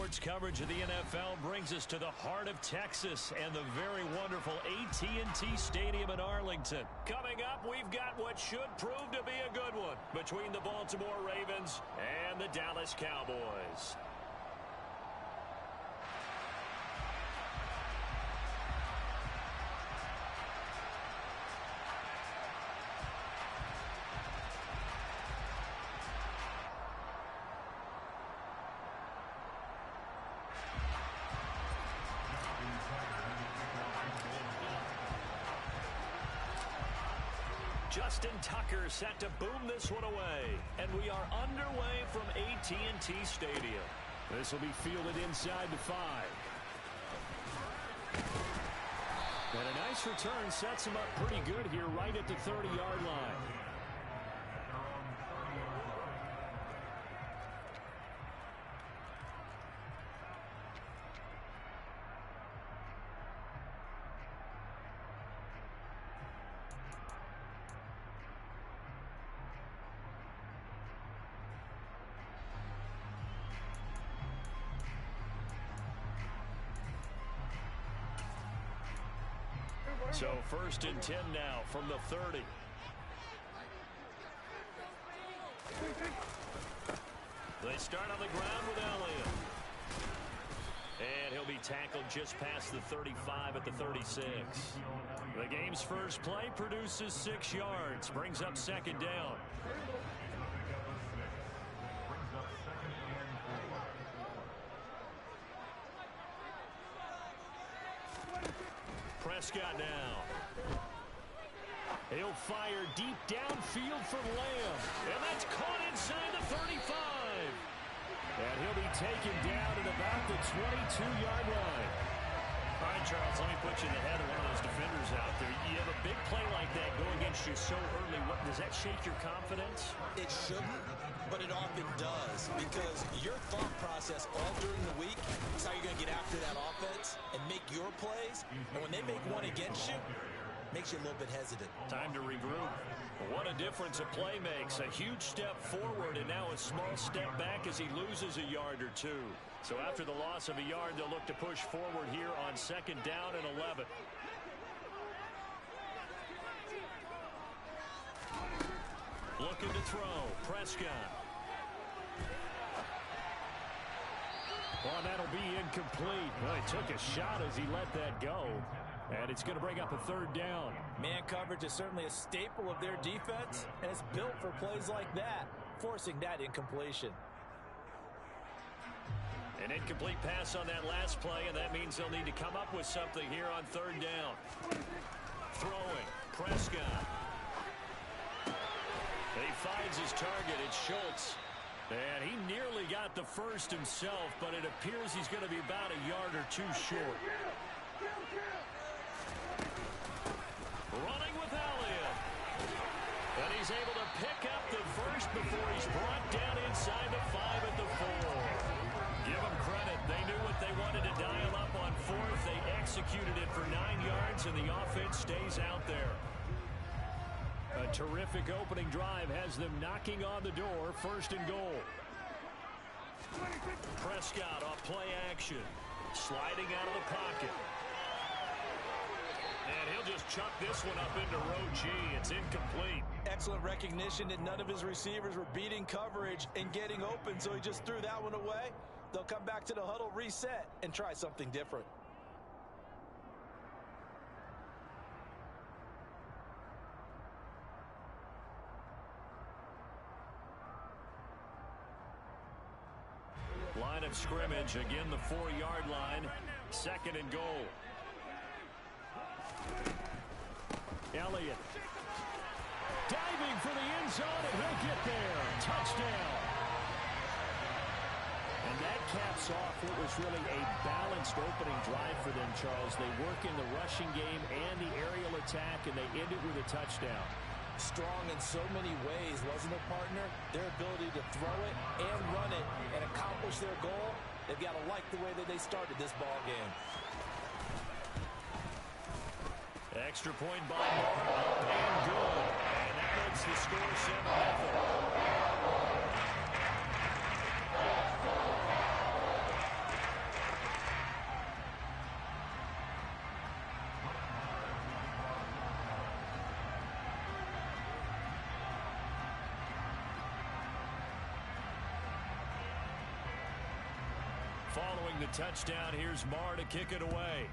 Sports coverage of the NFL brings us to the heart of Texas and the very wonderful AT&T Stadium in Arlington. Coming up, we've got what should prove to be a good one between the Baltimore Ravens and the Dallas Cowboys. Justin Tucker set to boom this one away. And we are underway from AT&T Stadium. This will be fielded inside the 5. And a nice return sets him up pretty good here right at the 30-yard line. So 1st and 10 now from the 30. They start on the ground with Elliott. And he'll be tackled just past the 35 at the 36. The game's first play produces 6 yards. Brings up 2nd down. Prescott now. He'll fire deep downfield for Lamb. And that's caught inside the 35. And he'll be taken down at about the 22-yard line. All right, Charles, let me put you in the head of one of those defenders out there. You have a big play like that go against you so early. Does that shake your confidence? It shouldn't, but it often does, because your thought process all during the week is how you're going to get after that offense and make your plays. And when they make one against you, makes you a little bit hesitant. Time to regroup. What a difference a play makes. A huge step forward and now a small step back as he loses a yard or two. So after the loss of a yard, they'll look to push forward here on 2nd down and 11. Looking to throw. Prescott. Well, that'll be incomplete. Well, he took a shot as he let that go. And it's going to bring up a 3rd down. Man coverage is certainly a staple of their defense, and it's built for plays like that, forcing that incompletion. An incomplete pass on that last play, and that means they'll need to come up with something here on 3rd down. Throwing. Prescott. He finds his target. It's Schultz. And he nearly got the first himself, but it appears he's going to be about a yard or two short. Running with Elliott. And he's able to pick up the first before he's brought down inside the 5 at the 4. Give them credit. They knew what they wanted to dial up on 4th. They executed it for 9 yards, and the offense stays out there. A terrific opening drive has them knocking on the door. 1st and goal. Prescott off play action. Sliding out of the pocket. And he'll just chuck this one up into row G. It's incomplete. Excellent recognition that none of his receivers were beating coverage and getting open, so he just threw that one away. They'll come back to the huddle, reset, and try something different. Line of scrimmage, again the 4-yard line. 2nd and goal. Elliott diving for the end zone, and he'll get there. Touchdown. And that caps off what was really a balanced opening drive for them, Charles. They work in the rushing game and the aerial attack, and they end it with a touchdown. Strong in so many ways, wasn't it, partner? Their ability to throw it and run it and accomplish their goal, they've got to like the way that they started this ball game. Extra point by Moore, up and good. And that makes the score 7-0. the touchdown. Here's Marr to kick it away.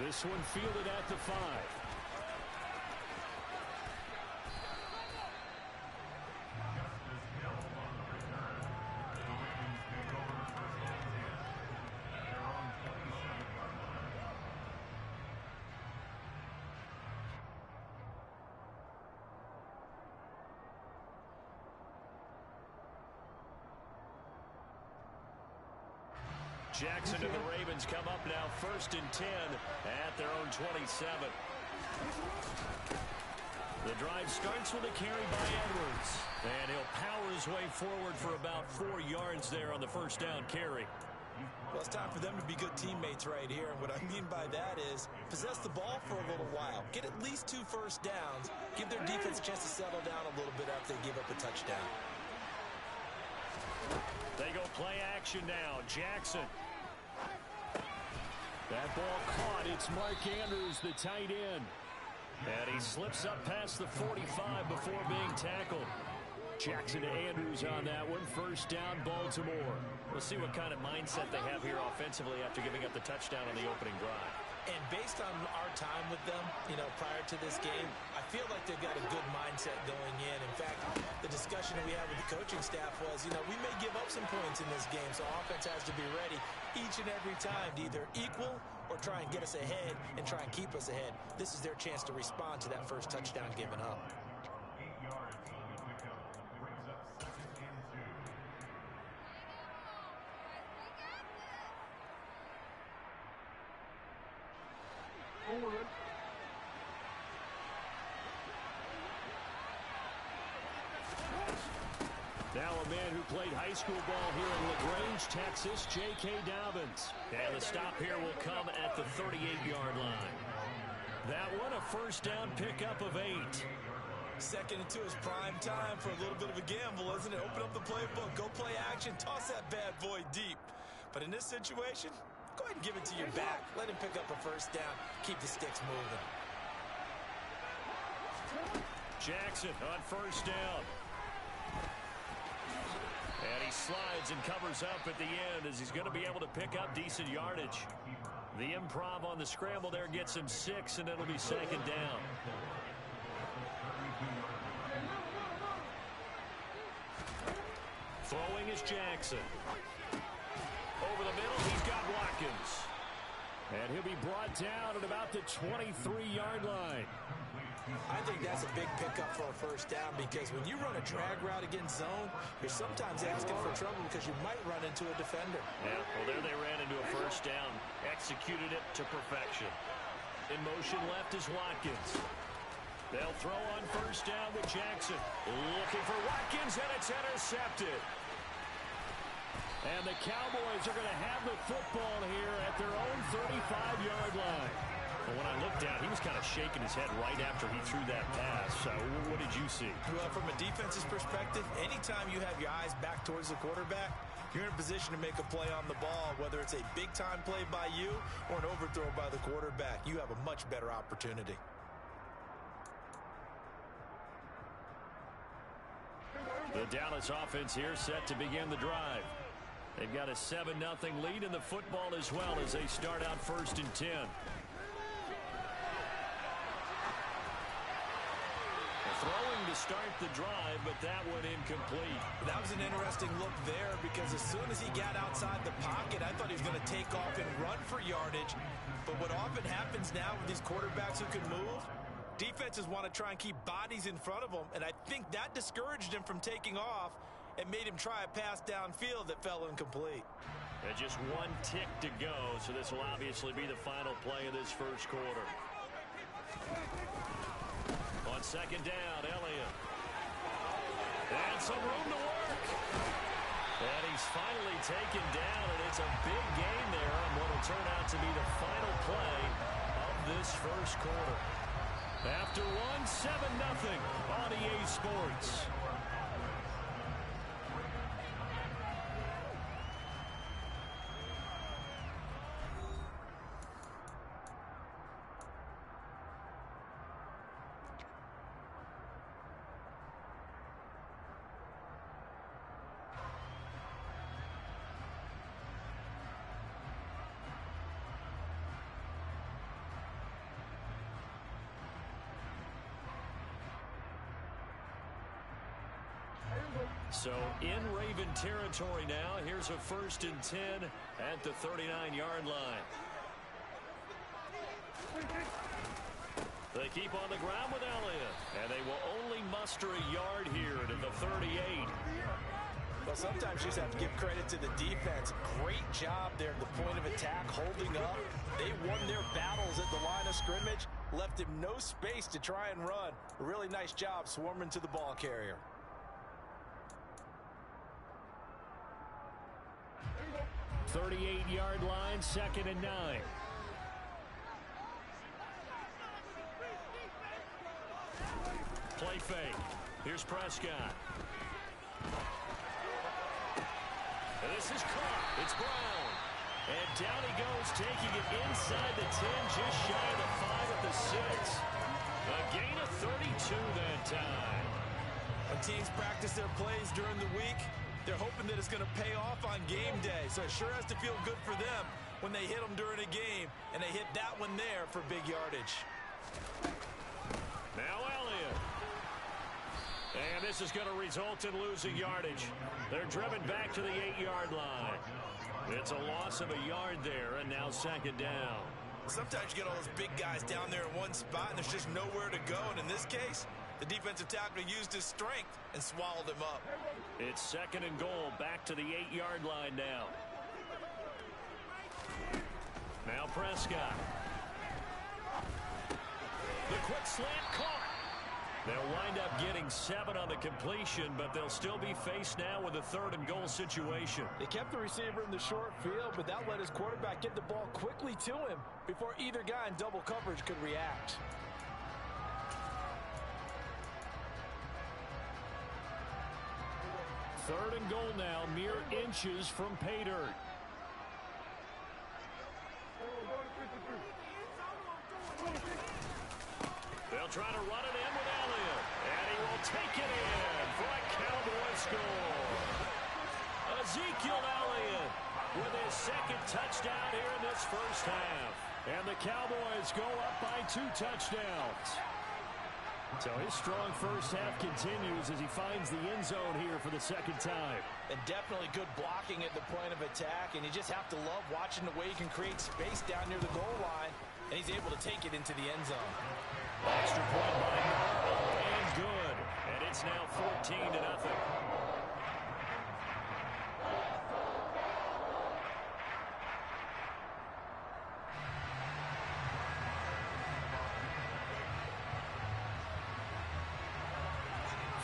This one fielded at the 5. Jackson and the Ravens come up now 1st and 10 at their own 27. The drive starts with a carry by Edwards. And he'll power his way forward for about 4 yards there on the first down carry. Well, it's time for them to be good teammates right here. And what I mean by that is possess the ball for a little while. Get at least 2 first downs. Give their defense a chance to settle down a little bit after they give up a touchdown. They go play action now. Jackson. That ball caught. It's Mark Andrews, the tight end. And he slips up past the 45 before being tackled. Jackson to Andrews on that one. First down, Baltimore. We'll see what kind of mindset they have here offensively after giving up the touchdown on the opening drive. And based on our time with them, prior to this game, I feel like they've got a good mindset going in. In fact, the discussion that we had with the coaching staff was, we may give up some points in this game, so offense has to be ready each and every time to either equal or try and get us ahead and try and keep us ahead. This is their chance to respond to that first touchdown given up. Now a man who played high school ball here in LaGrange, Texas, J.K. Dobbins. And the stop here will come at the 38-yard line. That one, a first down pickup of 8. 2nd and 2 is prime time for a little bit of a gamble, isn't it? Open up the playbook, go play action, toss that bad boy deep. But in this situation, go ahead and give it to your back. Let him pick up a first down. Keep the sticks moving. Jackson on first down. And he slides and covers up at the end as he's going to be able to pick up decent yardage. The improv on the scramble there gets him 6, and it'll be 2nd down. Throwing is Jackson. Over the middle, he's got Watkins. And he'll be brought down at about the 23-yard line. I think that's a big pickup for a first down because when you run a drag route against zone, you're sometimes asking for trouble because you might run into a defender. Yeah, well, there they ran into a first down. Executed it to perfection. In motion left is Watkins. They'll throw on first down with Jackson. Looking for Watkins, and it's intercepted. And the Cowboys are going to have the football here at their own 35-yard line. But when I looked down, he was kind of shaking his head right after he threw that pass. So what did you see? Well, from a defense's perspective, anytime you have your eyes back towards the quarterback, you're in a position to make a play on the ball, whether it's a big-time play by you or an overthrow by the quarterback. You have a much better opportunity. The Dallas offense here set to begin the drive. They've got a 7-0 lead in the football as well as they start out 1st and 10. Throwing to start the drive, but that one incomplete. That was an interesting look there because as soon as he got outside the pocket, I thought he was going to take off and run for yardage. But what often happens now with these quarterbacks who can move, defenses want to try and keep bodies in front of them, and I think that discouraged him from taking off and made him try a pass downfield that fell incomplete. And just one tick to go, so this will obviously be the final play of this first quarter. On 2nd down, Elliott. And some room to work. And he's finally taken down, and it's a big gain there on what will turn out to be the final play of this first quarter. After one, 7-0 on EA Sports. So in Raven territory now. Here's a 1st and 10 at the 39-yard line. They keep on the ground with Elliott, and they will only muster a yard here to the 38. Well, sometimes you just have to give credit to the defense. Great job there at the point of attack, holding up. They won their battles at the line of scrimmage, left him no space to try and run. A really nice job swarming to the ball carrier. – 38-yard line, 2nd and 9. Play fake. Here's Prescott. And this is caught. It's Brown. And down he goes, taking it inside the 10, just shy of the 5 at the 6. A gain of 32 that time. When teams practice their plays during the week, they're hoping that it's going to pay off on game day. So it sure has to feel good for them when they hit them during a game, and they hit that one there for big yardage. Now Elliott. And this is going to result in losing yardage. They're driven back to the 8-yard line. It's a loss of a yard there, and now 2nd down. Sometimes you get all those big guys down there in one spot, and there's just nowhere to go. And in this case, the defensive tackle used his strength and swallowed him up. It's 2nd and goal, back to the 8-yard line now. Now Prescott. The quick slant caught. They'll wind up getting 7 on the completion, but they'll still be faced now with a 3rd and goal situation. They kept the receiver in the short field, but that let his quarterback get the ball quickly to him before either guy in double coverage could react. Third and goal now, mere inches from pay dirt. They'll try to run it in with Elliott, and he will take it in for a Cowboy score. Ezekiel Elliott with his 2nd touchdown here in this first half. And the Cowboys go up by 2 touchdowns. So his strong first half continues as he finds the end zone here for the 2nd time. And definitely good blocking at the point of attack, and you just have to love watching the way he can create space down near the goal line, and he's able to take it into the end zone. Extra point by Murrow, and good. And it's now 14-0.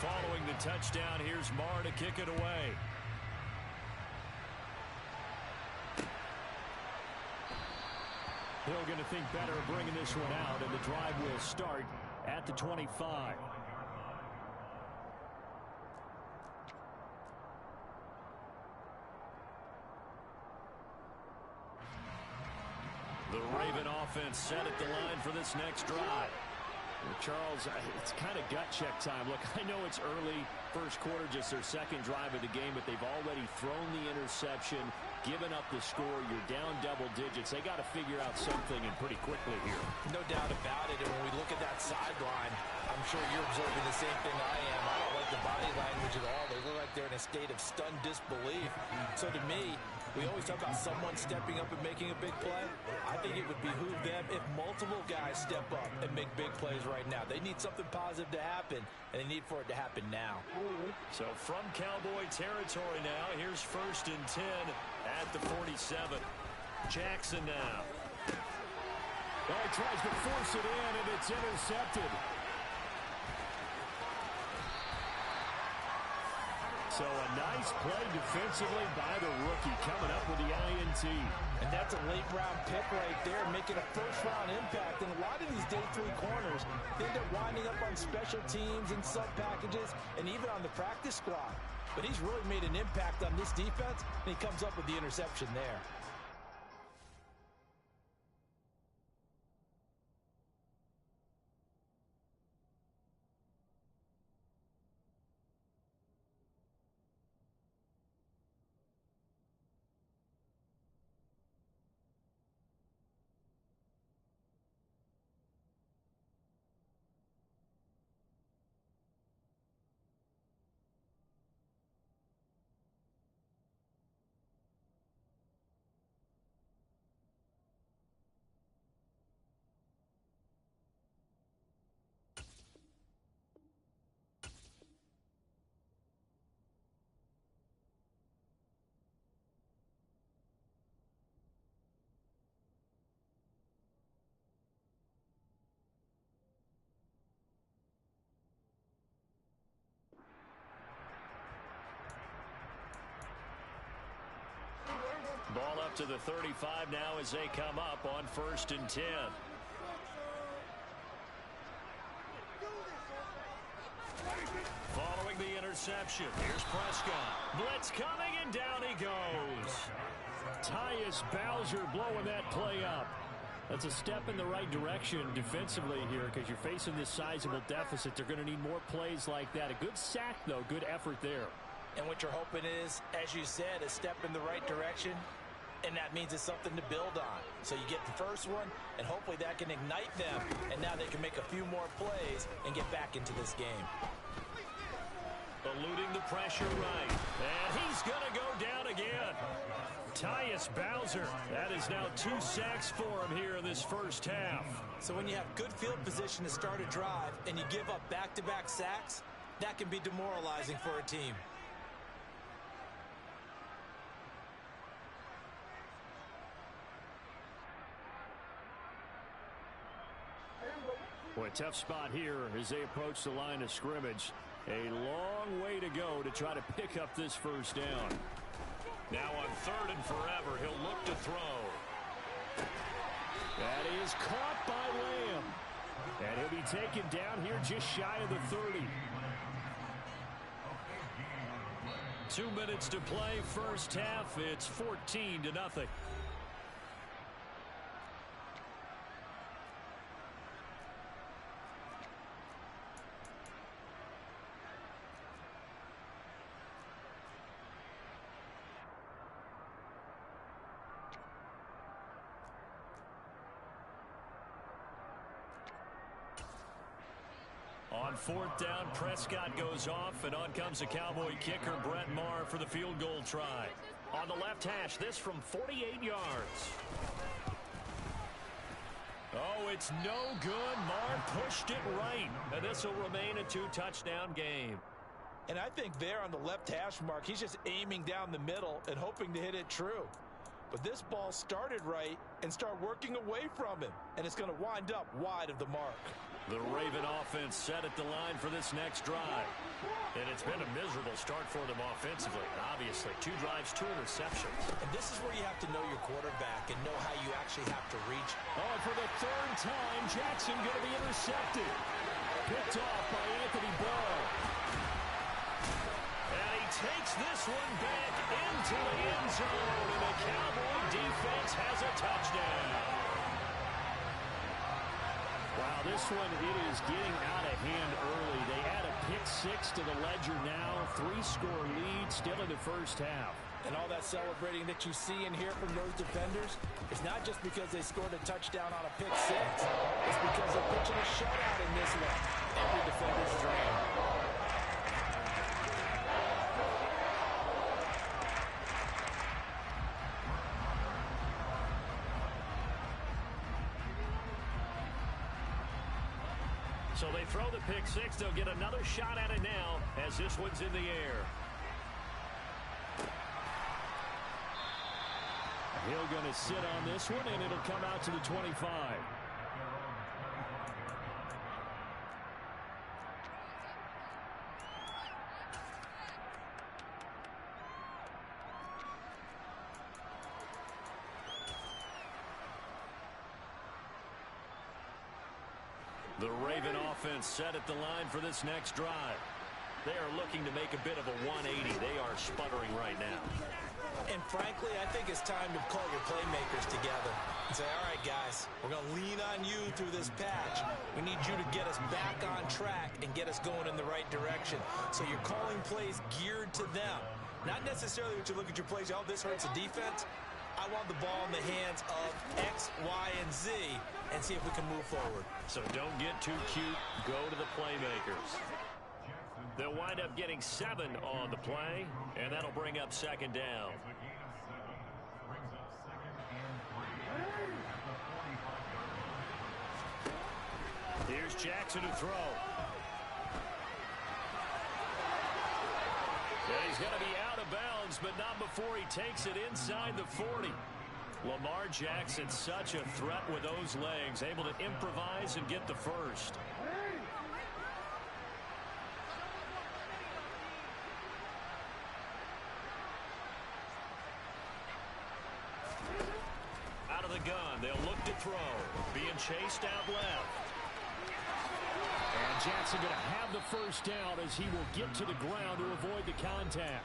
Following the touchdown, here's Marr to kick it away. Hill going to think better of bringing this one out, and the drive will start at the 25. The Raven offense set at the line for this next drive. Well, Charles, it's kind of gut check time. Look, I know it's early, first quarter, just their 2nd drive of the game, but they've already thrown the interception, given up the score. You're down double digits. They got to figure out something, and pretty quickly here. No doubt about it. And when we look at that sideline, I'm sure you're observing the same thing I am. I don't like the body language at all. They look like they're in a state of stunned disbelief. So to me, we always talk about someone stepping up and making a big play. I think it would behoove them if multiple guys step up and make big plays right now. They need something positive to happen, and they need for it to happen now. So from Cowboy territory now, here's 1st and 10 at the 47. Jackson now. Well, he tries to force it in, and it's intercepted. So a nice play defensively by the rookie, coming up with the INT. And that's a late-round pick right there, making a first-round impact. And a lot of these day 3 corners, they end up winding up on special teams and sub-packages and even on the practice squad. But he's really made an impact on this defense, and he comes up with the interception there. Ball up to the 35 now as they come up on 1st and 10. Following the interception, here's Prescott. Blitz coming, and down he goes. Tyus Bowser blowing that play up. That's a step in the right direction defensively here because you're facing this sizable deficit. They're going to need more plays like that. A good sack, though. Good effort there. And what you're hoping is, as you said, a step in the right direction, and that means it's something to build on. So you get the first one, and hopefully that can ignite them, and now they can make a few more plays and get back into this game. Eluding the pressure right. And he's going to go down again. Tyus Bowser. That is now 2 sacks for him here in this first half. So when you have good field position to start a drive and you give up back-to-back sacks, that can be demoralizing for a team. Boy, tough spot here as they approach the line of scrimmage. A long way to go to try to pick up this first down. Now on 3rd and forever, he'll look to throw. That is caught by Lamb. And he'll be taken down here just shy of the 30. 2 minutes to play, first half. It's 14-0. On 4th down, Prescott goes off, and on comes the Cowboy kicker, Brett Maher, for the field goal try. On the left hash, this from 48 yards. Oh, it's no good. Maher pushed it right, and this will remain a 2-touchdown game. And I think there on the left hash mark, he's just aiming down the middle and hoping to hit it true. But this ball started right and started working away from him, and it's going to wind up wide of the mark. The Raven offense set at the line for this next drive. And it's been a miserable start for them offensively, obviously. 2 drives, 2 interceptions. And this is where you have to know your quarterback and know how you actually have to reach. Oh, for the 3rd time, Jackson going to be intercepted. Picked off by Anthony Barr. And he takes this one back into the end zone, and the Cowboy defense has a touchdown. Wow, this one, it is getting out of hand early. They add a pick-6 to the ledger now. 3-score lead, still in the first half. And all that celebrating that you see and hear from those defenders, it's not just because they scored a touchdown on a pick-6. It's because they're pitching a shutout in this one. Every defender's dream. So they throw the pick-6. They'll get another shot at it now as this one's in the air. Hill going to sit on this one, and it'll come out to the 25. The Raven offense set at the line for this next drive. They are looking to make a bit of a 180. They are sputtering right now. And frankly, I think it's time to call your playmakers together and say, all right, guys, we're going to lean on you through this patch. We need you to get us back on track and get us going in the right direction. So you're calling plays geared to them. Not necessarily that you look at your plays, oh, this hurts the defense. I want the ball in the hands of X, Y, and Z and see if we can move forward. So don't get too cute. Go to the playmakers. They'll wind up getting 7 on the play, and that'll bring up 2nd down. Here's Jackson to throw. And he's going to be out of bounds, but not before he takes it inside the 40. Lamar Jackson, such a threat with those legs, able to improvise and get the first. chased out left. And Jackson going to have the first down as he will get to the ground to avoid the contact.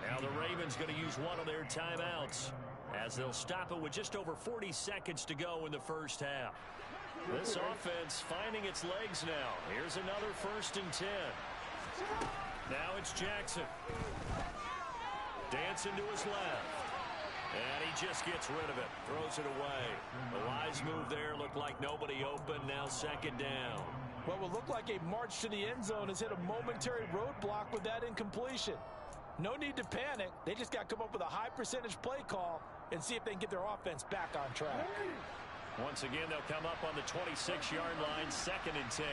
Now the Ravens going to use one of their timeouts as they'll stop it with just over 40 seconds to go in the first half. This offense finding its legs now. Here's another 1st and 10. Now it's Jackson. Dancing to his left. And he just gets rid of it. Throws it away. The wise move there. Looked like nobody open. Now 2nd down. What will look like a march to the end zone has hit a momentary roadblock with that incompletion. No need to panic. They just got to come up with a high percentage play call and see if they can get their offense back on track. Once again, they'll come up on the 26-yard line, 2nd and 10.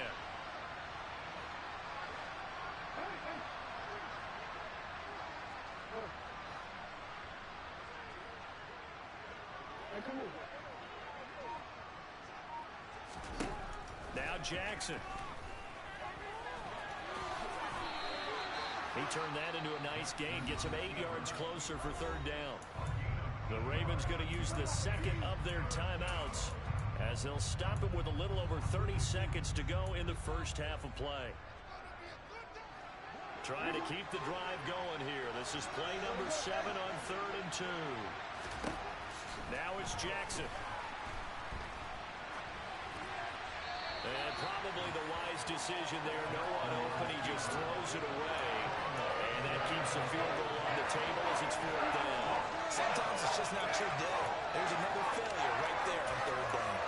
Now Jackson. He turned that into a nice gain. Gets him 8 yards closer for 3rd down. The Ravens going to use the 2nd of their timeouts as they'll stop it with a little over 30 seconds to go in the first half of play. Trying to keep the drive going here. This is play number 7 on 3rd and 2. Now it's Jackson. And probably the wise decision there. No one open. He just throws it away. And that keeps the field goal on the table as it's 4th down. Sometimes it's just not your day. There's another failure right there on 3rd down.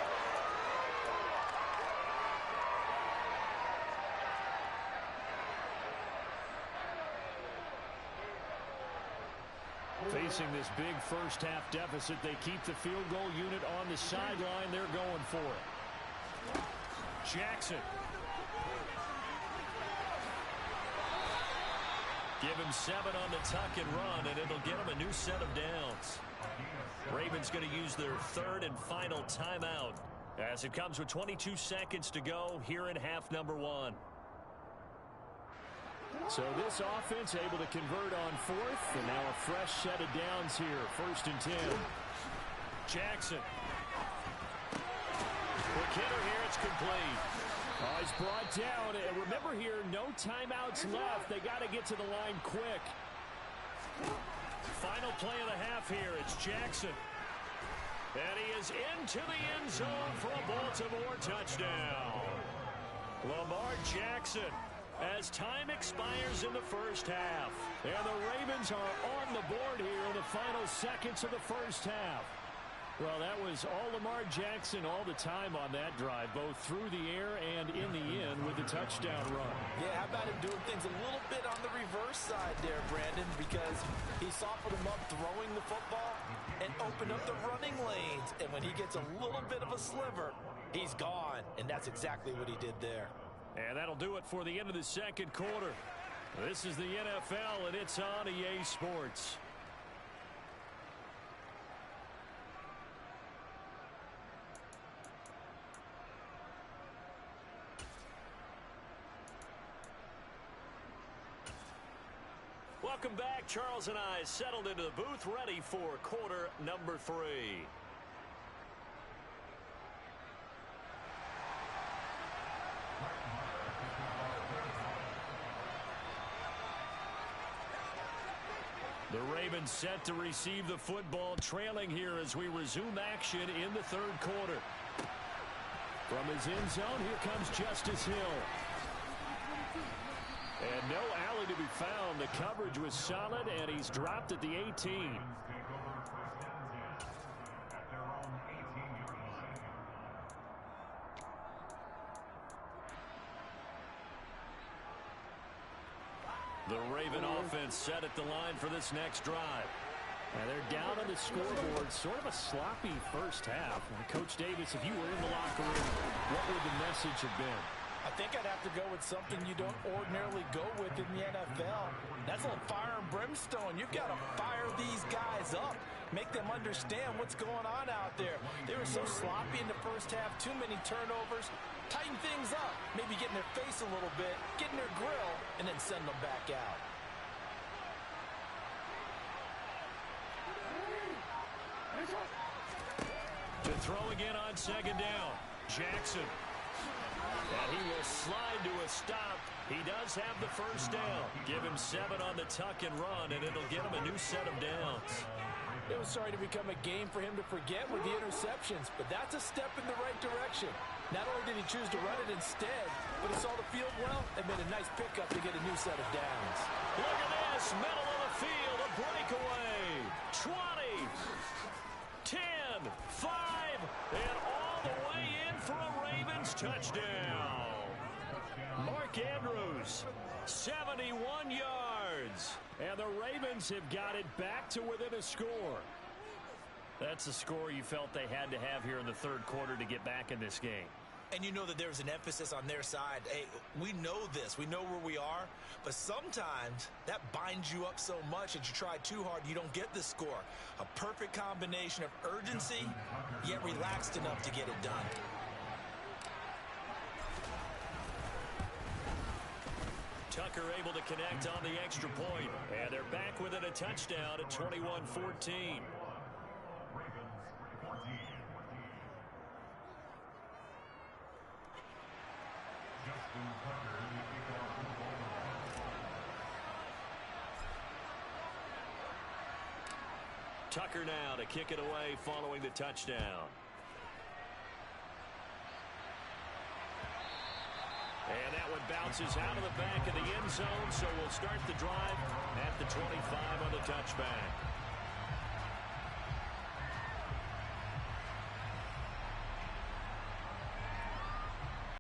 Facing this big first half deficit, they keep the field goal unit on the sideline. They're going for it. Jackson. Give him 7 on the tuck and run, and it'll get him a new set of downs. Ravens going to use their 3rd and final timeout as it comes with 22 seconds to go here in half number 1. So this offense able to convert on 4th, and now a fresh set of downs here. 1st and 10. Jackson. Quick hitter here. It's complete. Oh, he's brought down. And remember here, no timeouts left. They got to get to the line quick. Final play of the half here. It's Jackson. And he is into the end zone for a Baltimore touchdown. Lamar Jackson, as time expires in the first half. And the Ravens are on the board here in the final seconds of the first half. Well, that was all Lamar Jackson all the time on that drive, both through the air and in the end with the touchdown run. Yeah, how about him doing things a little bit on the reverse side there, Brandon, because he softened him up throwing the football and opened up the running lanes. And when he gets a little bit of a sliver, he's gone. And that's exactly what he did there. And that'll do it for the end of the 2nd quarter. This is the NFL, and it's on EA Sports. Welcome back. Charles and I settled into the booth, ready for quarter number 3. The Ravens set to receive the football, trailing here as we resume action in the 3rd quarter. From his end zone, here comes Justice Hill. And no alley to be found. The coverage was solid, and he's dropped at the 18. The Raven offense set at the line for this next drive. And they're down on the scoreboard. Sort of a sloppy first half. And Coach Davis, if you were in the locker room, what would the message have been? I think I'd have to go with something you don't ordinarily go with in the NFL. That's a little fire and brimstone. You've got to fire these guys up. Make them understand what's going on out there. They were so sloppy in the first half. Too many turnovers. Tighten things up. Maybe get in their face a little bit. Get in their grill. And then send them back out. To throw again on on second down. Jackson. And he will slide to a stop. He does have the first down. Give him 7 on the tuck and run, and it'll get him a new set of downs. It was starting to become a game for him to forget with the interceptions, but that's a step in the right direction. Not only did he choose to run it instead, but he saw the field well and made a nice pickup to get a new set of downs. Look at this, middle of the field, a breakaway. 20, 10, 5, and all the way in for a Ravens touchdown. Mark Andrews, 71 yards. And the Ravens have got it back to within a score. That's a score you felt they had to have here in the third quarter to get back in this game. And you know that there's an emphasis on their side. Hey, we know this. We know where we are. But sometimes that binds you up so much that you try too hard, you don't get the score. A perfect combination of urgency, yet relaxed enough to get it done. Tucker able to connect on the extra point. And they're back within a touchdown at 21-14. Tucker now to kick it away following the touchdown. And that one bounces out of the back of the end zone, so we'll start the drive at the 25 on the touchback.